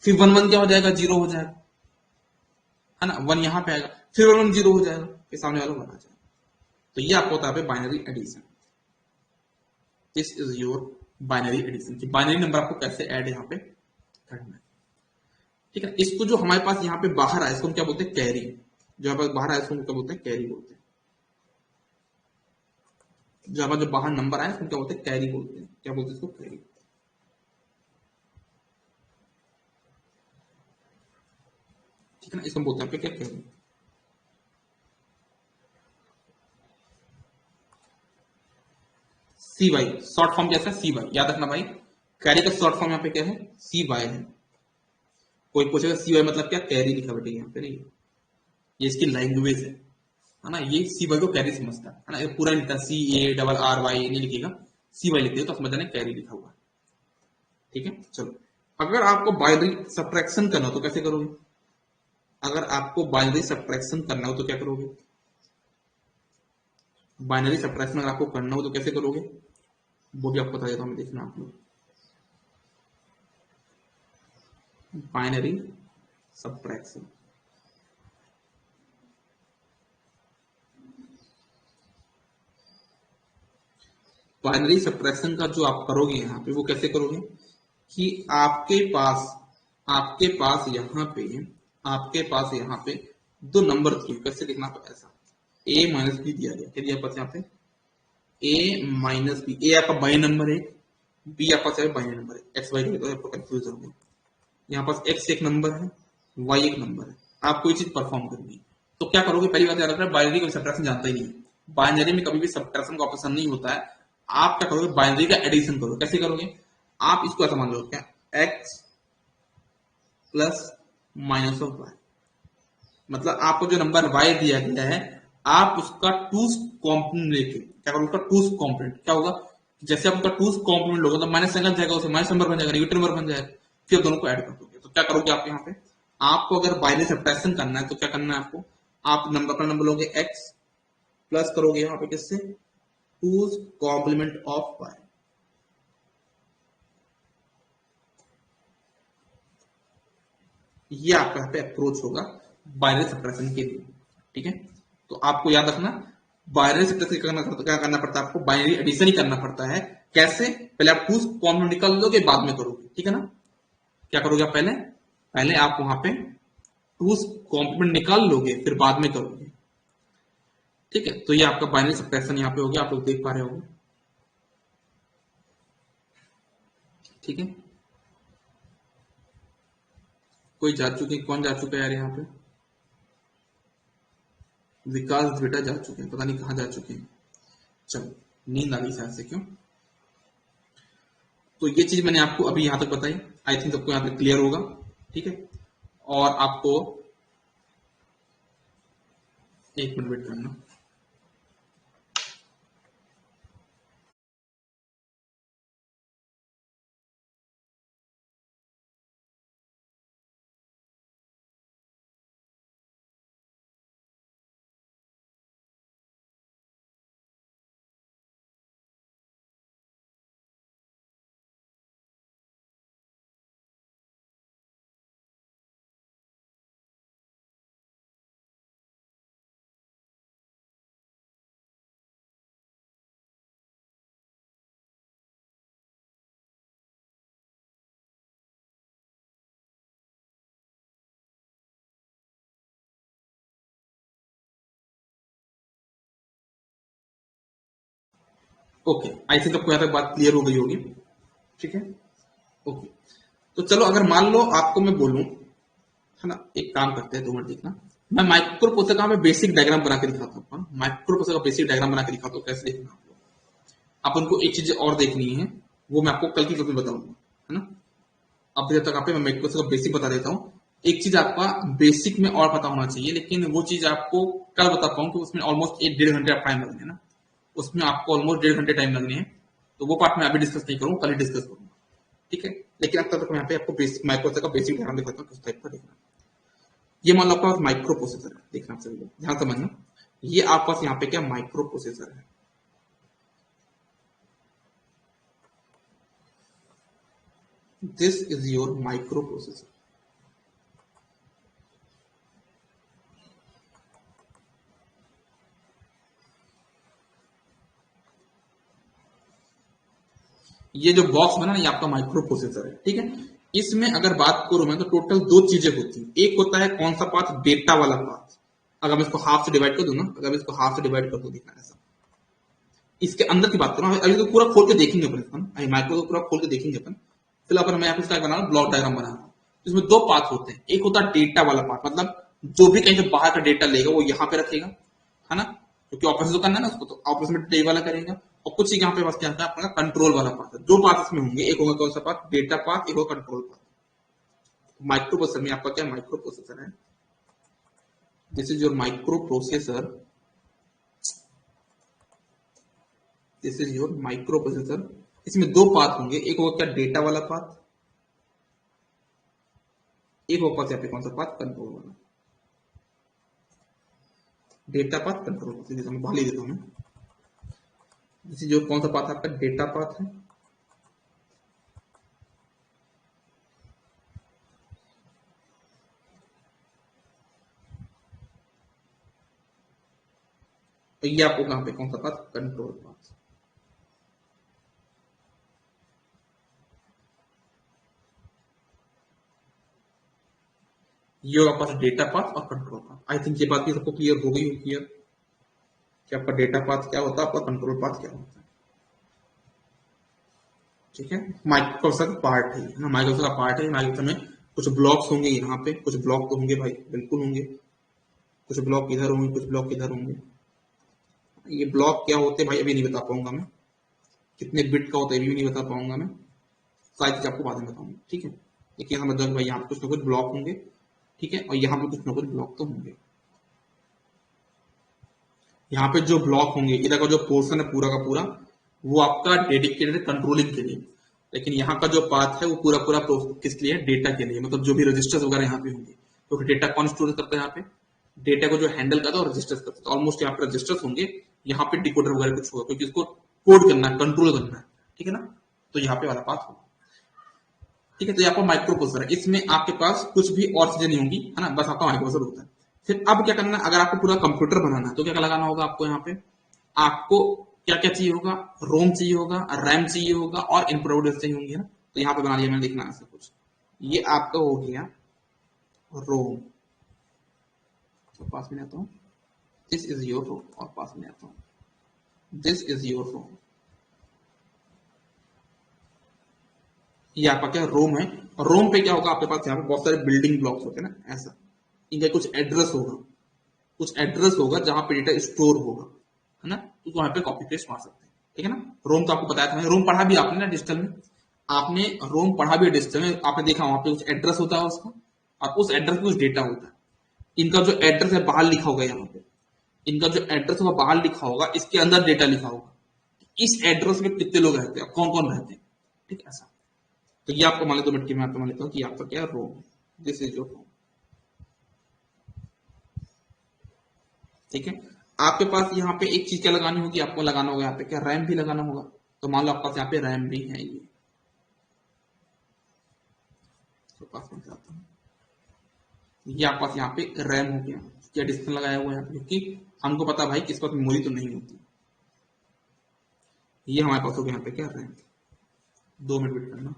फिर 1 1 क्या हो जाएगा 0 हो जाएगा, है ना। 1 यहाँ पे आएगा, फिर 1 1 0 हो जाएगा, फिर सामने वाला 1 आ जाएगा। तो ये आपको होता है binary addition. This is your binary addition की बाइनरी नंबर आपको कैसे ऐड यहाँ पे करना है। ठीक है, इसको जो हमारे पास यहाँ पे बाहर आया इसको हम क्या बोलते हैं कैरी, जो हमारे पास बाहर आया इसको हम क्या बोलते हैं कैरी बोलते हैं। जो हमारा जो बाहर नंबर आया इसको क्या बोलते हैं कैरी बोलते हैं। क्या बोलते हैं इसको कैरी। ठीक है ना, इसको बोलते हैं क्या carry. C Y short form कैसा है सी वाई, याद रखना भाई। कैरी का शॉर्ट फॉर्म यहाँ पे क्या है सी वाई है। कोई पूछेगा सी वाई मतलब क्या, कैरी लिखा बेटे यहाँ पे, नहीं ये इसकी लैंग्वेज है ना। ये सी वाई को कैरी समझता है ना, ये पूरा लिखता है CARRY नहीं लिखेगा, सी वाई लिखते हो तो समझ जाना कैरी लिखा हुआ है। ठीक है, चलो अगर आपको बाइनरी सब्ट्रैक्शन करना हो तो कैसे करोगे। अगर आपको बाइनरी सब्ट्रैक्शन करना हो तो क्या करोगे, बाइनरी सब्ट्रैक्शन अगर आपको करना हो तो कैसे करोगे, वो भी आपको बता देता हूं, देखना आप लोग। बाइनरी सब्ट्रैक्शन, बाइनरी सब्ट्रैक्शन का जो आप करोगे यहाँ पे वो कैसे करोगे कि आपके पास यहाँ पे दो नंबर दिए, कैसे लिखना तो ऐसा a माइनस बी दिया गया, क्या दिया पास यहाँ पे a माइनस बी। ए आपका बाइनरी नंबर है, बी आपका पास बाइनरी नंबर है, एक्स वाई लिखे तो आपको कंफ्यूज होंगे। यहाँ पास एक्स एक नंबर है, वाई एक नंबर है, आप कोई चीज परफॉर्म करनी है तो क्या करोगे। पहली बात याद रखना बाइनरी का सब्ट्रैक्शन जानता ही नहीं है, बाइनरी में कभी भी सब्ट्रैक्शन का ऑपरेशन नहीं होता है। आप क्या करोगे बाइनरी का एडिशन करोगे। कैसे करोगे, आप इसको ऐसा मान लो क्या x plus minus of Y, मतलब आपको जो नंबर y दिया गया है आप उसका टूज कॉम्पोनेंट लेके क्या करोगे, उसका टूज कॉम्पोनेंट क्या होगा, जैसे आप उसका टूज कॉम्पोनेंट लोगे तो माइनस साइन लग जाएगा, उसे माइनस नंबर बन जाएगा, नेगेटिव नंबर बन जाएगा, फिर दोनों को ऐड कर दोगे। तो क्या करोगे आप यहाँ पे, आपको अगर बाइनरी सब्ट्रैक्शन करना है तो क्या करना है आपको, आप नंबर अपना नंबर लोगे x प्लस करोगे यहाँ पे किससे, टूज कॉम्प्लीमेंट ऑफ y। ये आपका यहाँ पे अप्रोच होगा बाइनरी सब्ट्रैक्शन के लिए, ठीक है। तो आपको याद रखना बाइनरी सब्ट्रैक्शन क्या करना पड़ता है आपको, बाइनरी एडिशन ही करना पड़ता है। कैसे, पहले आप टूज कॉम्प्लीमेंट निकाल लोगे बाद में करोगे, ठीक है ना। क्या करोगे आप, पहले पहले आप वहां पे टूज कॉम्प्लीमेंट निकाल लोगे फिर बाद में करोगे, ठीक है। तो ये आपका बाइनरी सब्ट्रैक्शन यहाँ पे हो गया, आप लोग देख पा रहे होंगे, ठीक है। कोई जा चुके, कौन जा चुका है यार यहाँ पे, विकास बेटा जा चुके हैं, पता नहीं कहाँ जा चुके हैं। चलो, नींद आ गई शायद से, क्यों। तो ये चीज मैंने आपको अभी यहां तक बताई, आई थिंक सबको यहाँ तक क्लियर होगा, ठीक है। और आपको एक मिनट वेट करना। ओके, आई थिंक सबको यहाँ तक बात क्लियर हो गई होगी, ठीक है। ओके, तो चलो अगर मान लो आपको मैं बोलूं, है ना, एक काम करते हैं, 2 मिनट देखना, मैं माइक्रो प्रोसेसर का मैं बेसिक डायग्राम बना के दिखाता हूँ, माइक्रो प्रोसेसर का बेसिक डायग्राम बना के दिखाता हूँ, कैसे देखना आपको। आप उनको एक चीज और देखनी है, वो मैं आपको कल की क्लास में बताऊंगा, है ना। अब जब तक आप मैं माइक्रो प्रोसेसर का बेसिक बता देता हूँ। एक चीज आपका बेसिक में और पता होना चाहिए, लेकिन वो चीज आपको कल बता पाऊँ कि उसमें ऑलमोस्ट 1-1.5 घंटे आप टाइम लगने, ना उसमें आपको ऑलमोस्ट 1.5 घंटे टाइम लगने हैं। तो वो पार्ट मैं अभी डिस्कस नहीं करूँ, कल ही डिस्कस करूंगा, ठीक है। लेकिन अब तक मैं यहाँ पे आपको बेसिक माइक्रो प्रोसेसर का बेसिक डायग्राम दिखाता हूँ, किस टाइप का देखना। ये मान लो आपका माइक्रो प्रोसेसर है, देखना आप सभी लोग ध्यान समझना। ये आपके पास यहाँ पे क्या माइक्रो प्रोसेसर है, this is your micro processor. ये जो बॉक्स बना ना, ये आपका माइक्रो प्रोसेसर है, ठीक है। इसमें अगर बात करूं मैं तो टोटल 2 चीजें होती हैं। एक होता है कौन सा पाथ, डेटा वाला पाथ। अगर मैं इसको हाफ से डिवाइड कर दूं ना, अगर मैं इसको हाफ से डिवाइड कर दूं, देखना ऐसा, इसके अंदर की बात करूं, अभी तो पूरा खोल के देखेंगे अपन, अभी माइक्रो को पूरा खोल के देखेंगे अपन। फिलहाल पर मैं यहाँ पे इसका बना रहा हूं, ब्लॉक डायग्राम बना रहा हूं। इसमें 2 पाथ होते हैं, एक होता है डेटा वाला पाथ, मतलब जो भी कहीं से बाहर का डेटा लेगा वो यहाँ पे रखेगा, है ना, क्योंकि ऑपरेशन तो करना है ना उसको, तो ऑपरेशन में डेटा वाला करेगा। और कुछ यहाँ पे बस क्या है अपना कंट्रोल वाला पाथ है। 2 पाथ इसमें होंगे, एक होगा कौन सा पाथ, डेटा पाथ, एक होगा कंट्रोल पाथ। माइक्रो प्रोसेसर में आपका क्या माइक्रो प्रोसेसर है, this is your micro processor, this is your micro processor. इसमें 2 पाथ होंगे, एक होगा क्या डेटा वाला पाथ, एक होगा पाथ यहाँ पे कौन सा पाथ, कंट्रोल वाला। डेटा पाथ, कंट्रोल पाथ, मैं बाहर ले देता हूँ मैं। दिस इज योर कौन सा पाथ आपका, डेटा पाथ है, और ये आपको कहां पे कौन सा पाथ, कंट्रोल पाथ। ये आपके पास डेटा पाथ और कंट्रोल पाथ। आई थिंक ये बात भी सबको क्लियर हो गई हो, क्लियर कि आपका डेटा पाथ क्या होता है, आपका कंट्रोल पाथ क्या होता है, ठीक है। माइक्रोसॉफ्ट का पार्ट है ना, माइक्रोसॉफ्ट का पार्ट है। माइक्रोसॉफ्ट में कुछ ब्लॉक्स होंगे यहाँ पे, कुछ ब्लॉक तो होंगे भाई, बिल्कुल होंगे। कुछ ब्लॉक इधर होंगे, कुछ ब्लॉक इधर होंगे। ये ब्लॉक क्या होते हैं भाई अभी नहीं बता पाऊंगा मैं, कितने बिट का होता है ये भी नहीं बता पाऊंगा मैं, सारी चीज आपको बाद में बताऊंगा, ठीक है। लेकिन समझ जाओ भाई यहाँ पे कुछ ना कुछ ब्लॉक होंगे, ठीक है, और यहाँ पे कुछ ना कुछ ब्लॉक तो होंगे। यहाँ पे जो ब्लॉक होंगे, इधर का जो पोर्शन है पूरा का पूरा, वो आपका डेडिकेटेड कंट्रोलिंग के लिए, लेकिन यहाँ का जो पाथ है वो पूरा पूरा किसके लिए, डेटा के लिए, मतलब जो भी रजिस्टर्स वगैरह यहाँ पे होंगे, तो डेटा कौन स्टोर करता है यहाँ पे, डेटा को जो हैंडल करता है और रजिस्टर्स करता है। तो ऑलमोस्ट यहाँ पे रजिस्टर्स होंगे, यहाँ पे डिकोडर वगैरह कुछ होगा, क्योंकि इसको कोड करना है, कंट्रोल करना है, ठीक है ना। तो यहाँ पे वाला पाथ होगा, ठीक है। तो यहाँ पर माइक्रो प्रोसेसर है, इसमें आपके पास कुछ भी और चीजें नहीं होंगी, है ना, बस आपका माइक्रो प्रोसेसर होता है। फिर अब क्या करना है, अगर आपको पूरा कंप्यूटर बनाना है तो क्या क्या लगाना होगा आपको, यहाँ पे आपको क्या क्या चाहिए होगा, रोम चाहिए होगा, रैम चाहिए होगा और इनपुट डिवाइस चाहिए होंगे, है ना। तो यहाँ पे बना लिया मैंने, देखना ऐसा कुछ, ये आपका हो गया रोम, तो पास में आता हूँ, दिस इज योर रोम, और पास में आता हूँ, दिस इज योर रोम। ये आपका क्या रोम है, और रोम पे क्या होगा आपके पास, यहाँ पे बहुत सारे बिल्डिंग ब्लॉक्स होते हैं ना, ऐसा, इनका कुछ एड्रेस होगा, कुछ एड्रेस होगा जहां पे डेटा स्टोर होगा, है ना, तो वहां पे कॉपी पेस्ट मार सकते हैं, ठीक है ना। रोम तो आपको बताया था, रोम पढ़ा भी आपने ना डिजिटल में, आपने रोम पढ़ा भी डिजिटल में, आपने देखा वहां पे कुछ एड्रेस होता है उसका, और उस एड्रेस में कुछ डेटा होता है। इनका जो एड्रेस है बाहर लिखा होगा, यहाँ पे इनका जो एड्रेस होगा बाहर लिखा होगा, इसके अंदर डेटा लिखा होगा, इस एड्रेस में कितने लोग रहते हैं, कौन कौन रहते हैं, ठीक है ऐसा। तो ये आपको मान लो 2 मिनट की मैं आपको मान लेता हूँ कि आपका क्या रोम, दिस इज योर रोम, ठीक है। आपके पास यहाँ पे एक चीज क्या लगानी होगी, आपको लगाना होगा यहाँ पे क्या, रैम भी लगाना होगा। तो मान लो आपके पास यहाँ पे रैम भी है, ये तो पास में जाता हूँ, ये आपके पास यहाँ पे रैम हो गया, क्या डिस्प्ले लगाया हुआ है यहाँ पे, क्योंकि हमको पता भाई किस पास मेमोरी तो नहीं होती, ये हमारे पास हो गया यहाँ पे क्या, रैम। 2 मिनट वेट करना।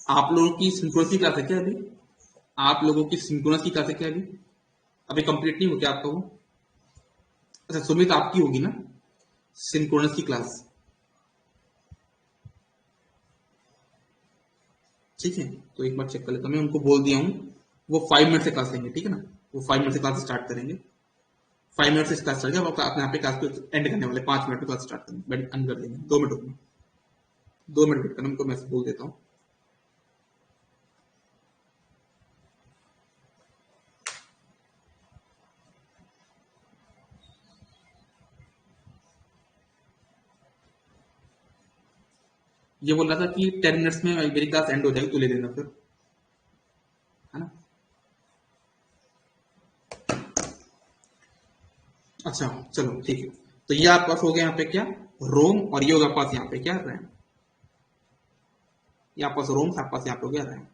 आप लोगों की सिंक्रोनस की क्लास है क्या अभी, आप लोगों की सिंक्रोनस की क्लास है क्या अभी, अभी कंप्लीट नहीं हो क्या आपका वो, अच्छा सुमित आपकी होगी ना सिंक्रोनस की क्लास, ठीक है। तो एक बार चेक कर लेता हूं, मैं उनको बोल दिया हूँ, वो 5 मिनट से क्लास लेंगे, ठीक है ना, वो 5 मिनट से क्लास स्टार्ट करेंगे, 5 मिनट से क्लास चल गया, अपने यहाँ पे क्लास को एंड करने वाले, 5 मिनट में क्लास स्टार्ट करेंगे, एंड कर देंगे, 2 मिनट रुकना, 2 मिनट वेट करना, उनको मैं बोल देता हूँ। ये बोल रहा था कि 10 मिनट्स में मेरी क्लास एंड हो जाएगी, तू ले लेना फिर, है ना। अच्छा चलो ठीक है, तो ये आपके पास हो गया यहाँ पे क्या, रोम, और ये होगा पास यहाँ पे क्या, रैम, ये आपके पास रोम, आपके पास यहाँ पे हो गया रैम,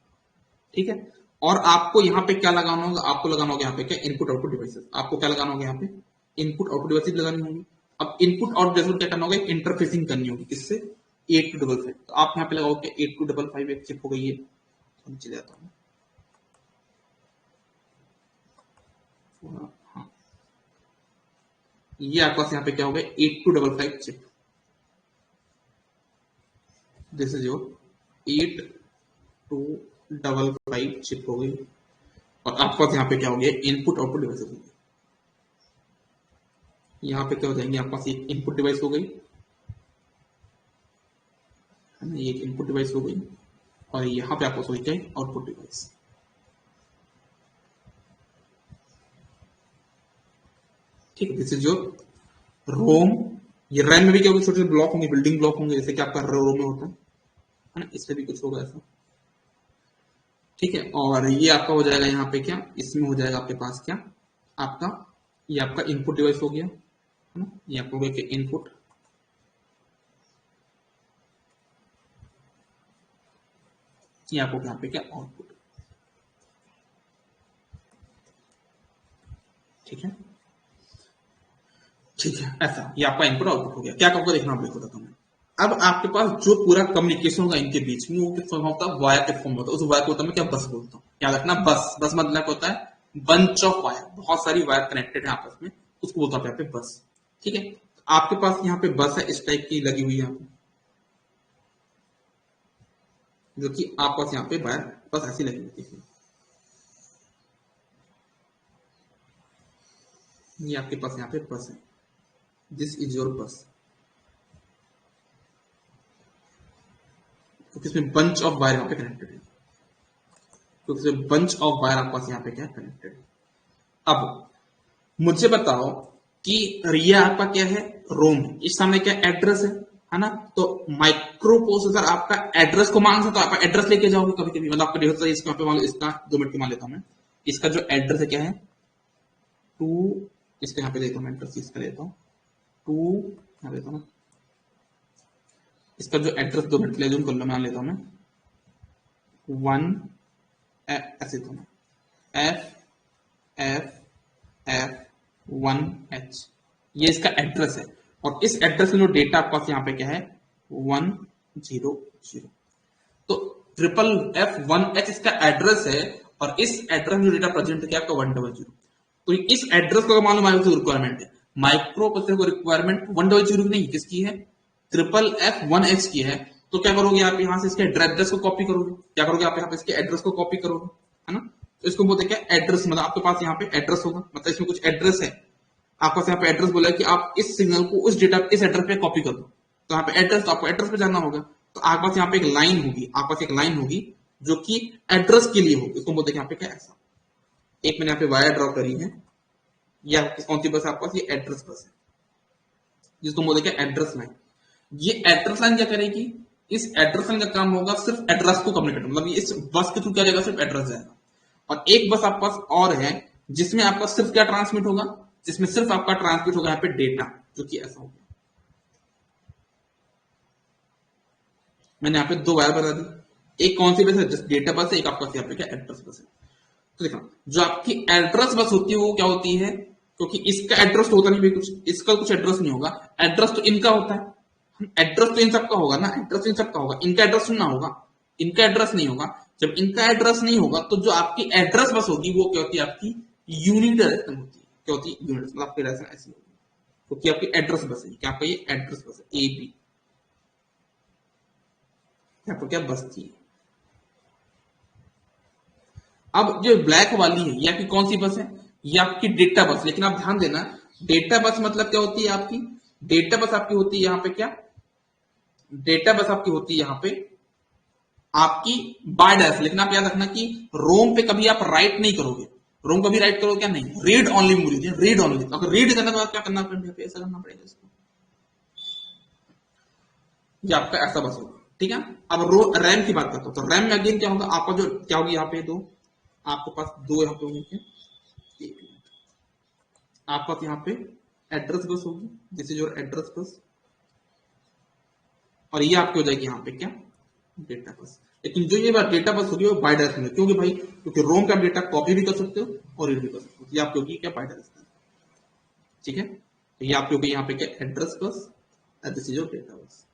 ठीक है। और आपको यहाँ पे क्या लगाना होगा, आपको लगाना होगा यहाँ पे क्या, इनपुट आउटपुट डिवाइसेस, आपको क्या लगाना होगा यहाँ पे, इनपुट आउटपुट डिवाइसेस लगानी होगी। अब इनपुट और डिवाइस क्या करना होगा, इंटरफेसिंग करनी होगी, किससे, 8255, तो आप यहाँ पे लगाओगे 8255, एक चिप हो गई है, नीचे जाता हूँ, हाँ, ये आपके पास यहाँ पे क्या हो गया, 8255 chip, this is your 8255 chip हो गई, और आपके पास यहाँ पे क्या हो गया, इनपुट आउटपुट डिवाइसेस हो गई। यहाँ पे क्या हो जाएंगे, आपके पास एक इनपुट डिवाइस हो गई, है ना, ये एक इनपुट डिवाइस हो गई, और यहाँ पे आपको सोचते हैं आउटपुट डिवाइस, ठीक है। दिस इज योर रोम। ये रैम में भी क्या होगा, छोटे छोटे ब्लॉक होंगे, बिल्डिंग ब्लॉक होंगे, जैसे कि आपका रोम में होता है ना, इसमें भी कुछ होगा ऐसा, ठीक है। और ये आपका हो जाएगा यहाँ पे क्या, इसमें हो जाएगा आपके पास क्या, आपका ये आपका इनपुट डिवाइस हो गया, है ना, ये आपको हो गया इनपुट, ये आपको यहाँ पे क्या, आउटपुट, ठीक है, ठीक है, ऐसा ये आपका इनपुट आउटपुट हो गया। क्या आपको देखना, आप देखो बताता हूँ। अब आपके पास जो पूरा कम्युनिकेशन होगा इनके बीच में, वो किस फॉर्म होता है, वायर के फॉर्म होता है। उस वायर को होता है मैं क्या, बस बोलता हूँ। याद रखना, बस, बस मतलब होता है बंच ऑफ वायर, बहुत सारी वायर कनेक्टेड है आपस में, उसको बोलता है यहाँ पे बस। ठीक है, आपके पास यहाँ पे बस है, इस टाइप की लगी हुई है यहाँ पे, जो कि आपके पास यहाँ पे वायर बस ऐसी लगी हुई है। ये आपके पास यहाँ पे बस है, दिस इज योर बस, क्योंकि इसमें बंच ऑफ वायर यहाँ पे कनेक्टेड है, क्योंकि इसमें बंच ऑफ वायर आपके पास यहाँ पे क्या कनेक्टेड है। अब मुझे बताओ कि ये आपका क्या है, रोम है, इस सामने क्या एड्रेस है ना। तो माइक्रो प्रोसेसर आपका एड्रेस को मांग सकता है, आप एड्रेस लेके जाओगे कभी कभी, मतलब आपका डिफॉल्ट इसका पे मान लो, इसका 2 मिनट की मान लेता हूं मैं, इसका जो एड्रेस है क्या है 2, इसका यहाँ पे लेता हूँ मैं एड्रेस, इसका लेता हूँ 2, यहाँ लेता हूँ ना, इसका जो एड्रेस 2 मिनट के लिए जूम कर लो, मैं लेता हूँ मैं 1, ऐसे लेता हूँ F1H, ये इसका एड्रेस है। और इस एड्रेस में जो डेटा आपके पास यहाँ पे क्या है 100, तो FFF1H इसका एड्रेस है, और इस एड्रेस में जो डेटा प्रेजेंट है क्या आपका 100। तो इस एड्रेस को मालूम है रिक्वायरमेंट है, माइक्रो प्रोसेसर को रिक्वायरमेंट 100 नहीं, किसकी है, FFF1H की है। तो क्या करोगे आप यहाँ से इसके एड्रेस को कॉपी करोगे, क्या करोगे आप यहाँ पे इसके एड्रेस को कॉपी करोगे, है ना। तो इसको बोलते हैं क्या, एड्रेस, मतलब आपके पास यहाँ पे एड्रेस होगा, मतलब इसमें कुछ एड्रेस है, आपके पास यहाँ पे एड्रेस बोला कि आप इस सिग्नल को उस डेटा इस एड्रेस पे कॉपी कर दो। तो यहाँ पे एड्रेस, तो आपको एड्रेस पे जाना होगा, तो आपके पास यहाँ पे एक लाइन होगी, आपके पास एक लाइन होगी जो कि एड्रेस के लिए होगी, इसको बोलते हैं यहाँ पे क्या, ऐसा। एक मैंने यहाँ पे वायर ड्रॉ करी है, या कौन सी बस आपके पास, ये एड्रेस बस है, जिसको बोलते हैं एड्रेस लाइन। ये एड्रेस लाइन क्या करेगी, इस एड्रेस लाइन का काम होगा सिर्फ एड्रेस को कम्युनिकेट, मतलब इस बस के थ्रू क्या जाएगा, सिर्फ एड्रेस जाएगा। और एक बस आपके पास और है जिसमें आपका सिर्फ क्या ट्रांसमिट होगा, जिसमें सिर्फ आपका ट्रांसमिट होगा यहाँ पे डेटा, जो कि ऐसा होगा। मैंने यहाँ पे 2 वायर बना दी, एक कौन सी बस है, जस्ट डेटा बस है, एक आपका यहाँ पे क्या एड्रेस बस है। तो देखना, जो आपकी एड्रेस बस होती है वो क्या होती है, क्योंकि इसका एड्रेस तो होता नहीं भाई, कुछ इसका कुछ एड्रेस नहीं होगा, एड्रेस तो इनका होता है, एड्रेस तो इन सबका होगा ना, एड्रेस इन सबका होगा, इनका एड्रेस सुनना होगा, इनका एड्रेस नहीं होगा। जब इनका एड्रेस नहीं होगा तो जो आपकी एड्रेस बस होगी वो क्या होती है, आपकी यूनिडायरेक्शनल होती है। क्या होती है, यूनिडायरेक्शनल, मतलब आपकी डायरेक्शन ऐसी होगी, क्योंकि आपकी एड्रेस बस है, क्या आपका ये एड्रेस बस है, AB आपको क्या बस थी। अब जो ब्लैक वाली है ये आपकी कौन सी बस है, ये आपकी डेटा बस। लेकिन आप ध्यान देना, डेटा बस मतलब क्या होती है आपकी, डेटा बस आपकी होती है यहाँ पे क्या, डेटा बस आपकी होती है यहाँ पे आपकी बाय डायरेक्शन। लेकिन आप याद रखना कि रोम पे कभी आप राइट नहीं करोगे, रोम कभी राइट करोगे क्या, नहीं, read only memory, read only. अगर रीड करना तो क्या करना पड़ेगा, ऐसा करना पड़ेगा इसको, ये आपका ऐसा बस होगा। ठीक है, अब रैम की बात करता हूं, तो रैम में अगेन क्या होगा, आपका जो क्या होगी यहाँ पे 2, आपके पास 2 यहाँ पे होंगे, आपके पास यहाँ पे एड्रेस बस होगी, this is your address bus, और ये आपकी हो जाएगी यहाँ पे क्या, डेटा बस। लेकिन जो ये बात डेटा बस होगी वो बाय डायरेक्शनल, क्योंकि भाई क्योंकि रोम का डेटा कॉपी भी कर सकते हो और रीड भी कर सकते हो, ये आपकी होगी क्या, बाय डायरेक्शनल। ठीक है, तो ये आपकी होगी यहाँ पे क्या, address bus, this is your data bus.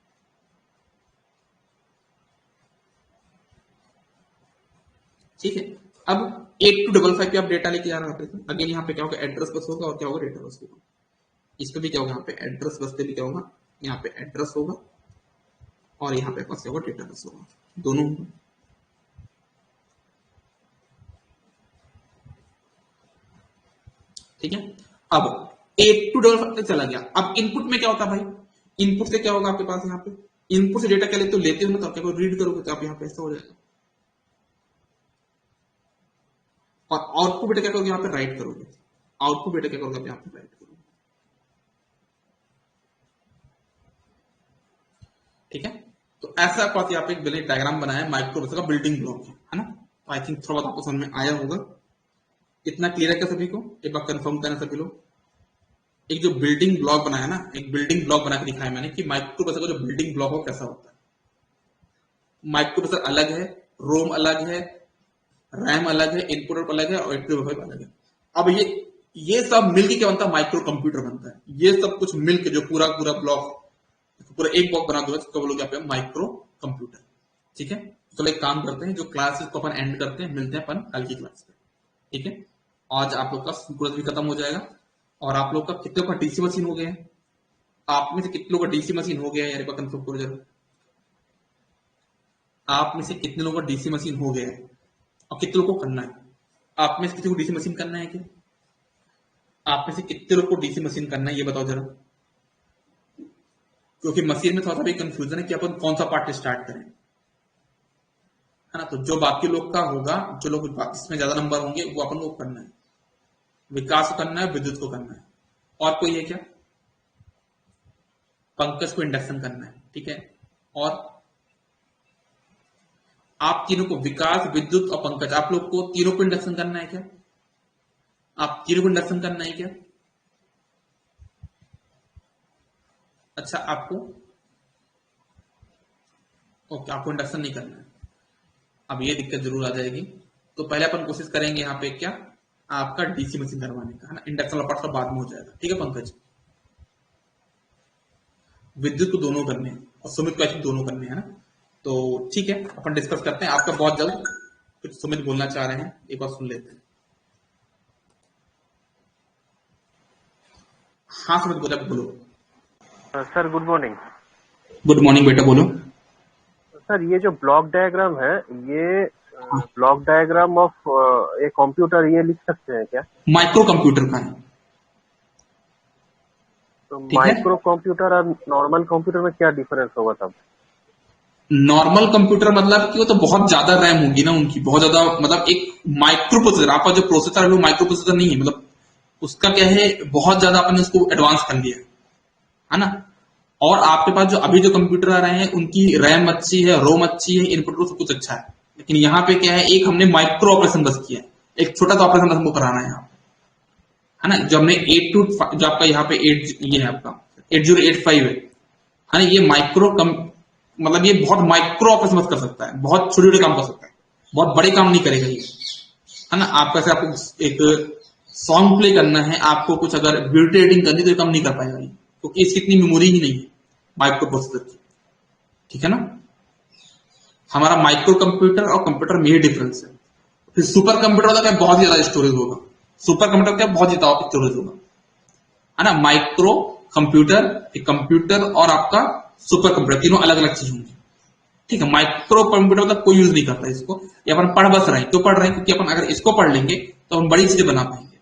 ठीक है, अब 8255 पे आप डेटा लेके जा रहे हैं, अगेन यहाँ पे क्या होगा, एड्रेस बस होगा, और क्या होगा, डेटा बस होगा। इस पे भी क्या होगा, यहाँ पे एड्रेस बस पे भी क्या होगा, यहाँ पे एड्रेस होगा, और यहाँ पे क्या होगा, डेटा बस होगा, दोनों होंगे। ठीक है, अब 8255 तक चला गया। अब इनपुट में क्या होता है भाई, इनपुट से क्या होगा आपके पास, यहाँ पे इनपुट से डेटा क्या लेते हो, लेते हो ना, तो आप क्या रीड करोगे, तो आप यहाँ पे ऐसा हो जाएगा, और आउटपुट बेटा क्या करोगे, यहाँ पे राइट करोगे, आउटपुट बेटा क्या करोगे, यहाँ पे राइट करोगे। ठीक है, तो ऐसा आपको यहाँ पे एक बिल्डिंग डायग्राम बनाया है, माइक्रो प्रोसेसर का बिल्डिंग ब्लॉक है ना। तो आई थिंक थोड़ा बहुत आपको समझ में आया होगा, इतना क्लियर है क्या सभी को, एक बार कंफर्म करना सभी लोग। एक जो बिल्डिंग ब्लॉक बनाया ना, एक बिल्डिंग ब्लॉक बना के दिखाया मैंने कि माइक्रो प्रोसेसर का जो बिल्डिंग ब्लॉक हो कैसा होता है। माइक्रो प्रोसेसर अलग है, रोम अलग है, रैम अलग है, इनपुट अलग है, और 8255 अलग है। अब ये सब मिलके क्या बनता है, माइक्रो कंप्यूटर बनता है। ये सब कुछ मिलके जो पूरा पूरा ब्लॉक पूरा एक बॉक्स बना दूंगा तो बोलोगे आप माइक्रो कंप्यूटर। ठीक है, चलो एक काम करते हैं, जो क्लासेस को अपन एंड करते हैं, मिलते हैं अपन कल की क्लास पे। ठीक है, आज आप लोग का सिंक्रोनस भी खत्म हो जाएगा और आप लोग का कितने का डीसी मशीन हो गया है, आप में से कितने लोगों का डीसी मशीन हो गया है यार, कंफर्म करो जरा। आप में से कितने लोगों का डीसी मशीन हो गया है और कितने लोगों को करना है? आप में से किसी को डीसी मशीन करना है क्या? आप में से कितने लोग को डीसी मशीन करना है ये बताओ जरा, क्योंकि मशीन में थोड़ा सा भी कंफ्यूजन है कि अपन कौन सा पार्ट स्टार्ट करें, है ना। तो जो बाकी लोग का होगा, जो लोग इसमें ज्यादा नंबर होंगे वो अपन को करना है, विकास को करना है, विद्युत को करना है, और कोई है क्या? पंकज को इंडक्शन करना है। ठीक है, और आप तीनों को, विकास, विद्युत और पंकज, आप लोग को तीनों को इंडक्शन करना है क्या? आप तीनों को इंडक्शन करना है क्या? अच्छा, आपको ओके, आपको इंडक्शन नहीं करना है। अब ये दिक्कत जरूर आ जाएगी, तो पहले अपन कोशिश करेंगे यहाँ पे क्या, आपका डीसी मशीन करवाने का, है ना। इंडक्शन वाला पार्ट बाद में हो जाएगा। ठीक है पंकज, विद्युत को दोनों करने हैं और सुमित को ऐसे दोनों करने हैं ना। तो ठीक है, अपन डिस्कस करते हैं। आपका बहुत जल्द कुछ सुमित बोलना चाह रहे हैं, एक बार सुन लेते हैं। हाँ सुमित बोलो, बोलो। Sir good morning. Good morning बेटा, बोलो। सर ये जो ब्लॉक डायग्राम है, ये हाँ, block diagram of a computer, ये लिख सकते हैं क्या? माइक्रो कंप्यूटर का है। तो ठीक है, माइक्रो कंप्यूटर और नॉर्मल कंप्यूटर में क्या डिफरेंस होगा तब? नॉर्मल कंप्यूटर मतलब कि वो तो बहुत ज्यादा रैम होगी ना उनकी, बहुत ज्यादा, मतलब एक माइक्रो प्रोसेसर, आपका जो प्रोसेसर है वो माइक्रो प्रोसेसर नहीं है, मतलब उसका क्या है, बहुत ज्यादा अपन ने उसको एडवांस कर लिया है ना। और आपके पास जो अभी जो कंप्यूटर आ रहे हैं उनकी रैम अच्छी है, रोम अच्छी है, इनपुट सब कुछ अच्छा है, लेकिन यहाँ पे क्या है, एक हमने माइक्रो ऑपरेशन बस किया है, एक छोटा सा ऑपरेशन बस हमको कराना है यहाँ पे, है ना। जो हमने 8 टू जो आपका यहाँ पे 8 ये है आपका 8085 है ना, ये माइक्रो मतलब ये बहुत माइक्रो ऑपरेशन बस कर सकता है, बहुत छोटे छोटे काम कर सकता है, बहुत बड़े काम नहीं करेगा ये, है ना। आपका से आपको एक सॉन्ग प्ले करना है, आपको कुछ अगर वीडियो एडिटिंग करनी तो ये काम नहीं कर पाएगा ये, क्योंकि इसकी इतनी मेमोरी ही नहीं है माइक्रो प्रोसेसर की। ठीक है ना, हमारा माइक्रो कंप्यूटर और कंप्यूटर में ही डिफरेंस है। फिर सुपर कंप्यूटर का क्या, बहुत ज्यादा स्टोरेज होगा, सुपर कंप्यूटर का बहुत ज्यादा स्टोरेज होगा, है ना। माइक्रो कंप्यूटर, कंप्यूटर और आपका सुपर कंप्यूटर तीनों अलग अलग चीज होंगी। ठीक है, माइक्रो कंप्यूटर मतलब कोई यूज नहीं करता इसको, ये अपन पढ़ बस रहे हैं, क्यों पढ़ रहे हैं, क्योंकि अपन अगर इसको पढ़ लेंगे तो हम बड़ी चीजें बना पाएंगे।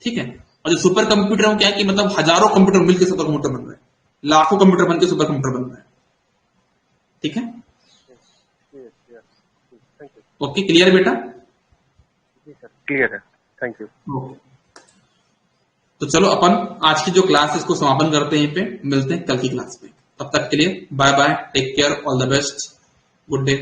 ठीक है, और जो सुपर कंप्यूटर में क्या है कि मतलब हजारों कंप्यूटर मिलकर सुपर कंप्यूटर बन रहे हैं, लाखों कंप्यूटर बनकर सुपर कंप्यूटर बन रहे हैं। ठीक है, थैंक यू। ओके, क्लियर बेटा? जी सर, क्लियर है, थैंक यू। ओके, तो चलो अपन आज की जो क्लास है इसको समापन करते हैं, पे मिलते हैं कल की क्लास में। तब तक के लिए bye bye, take care, all the best, good day.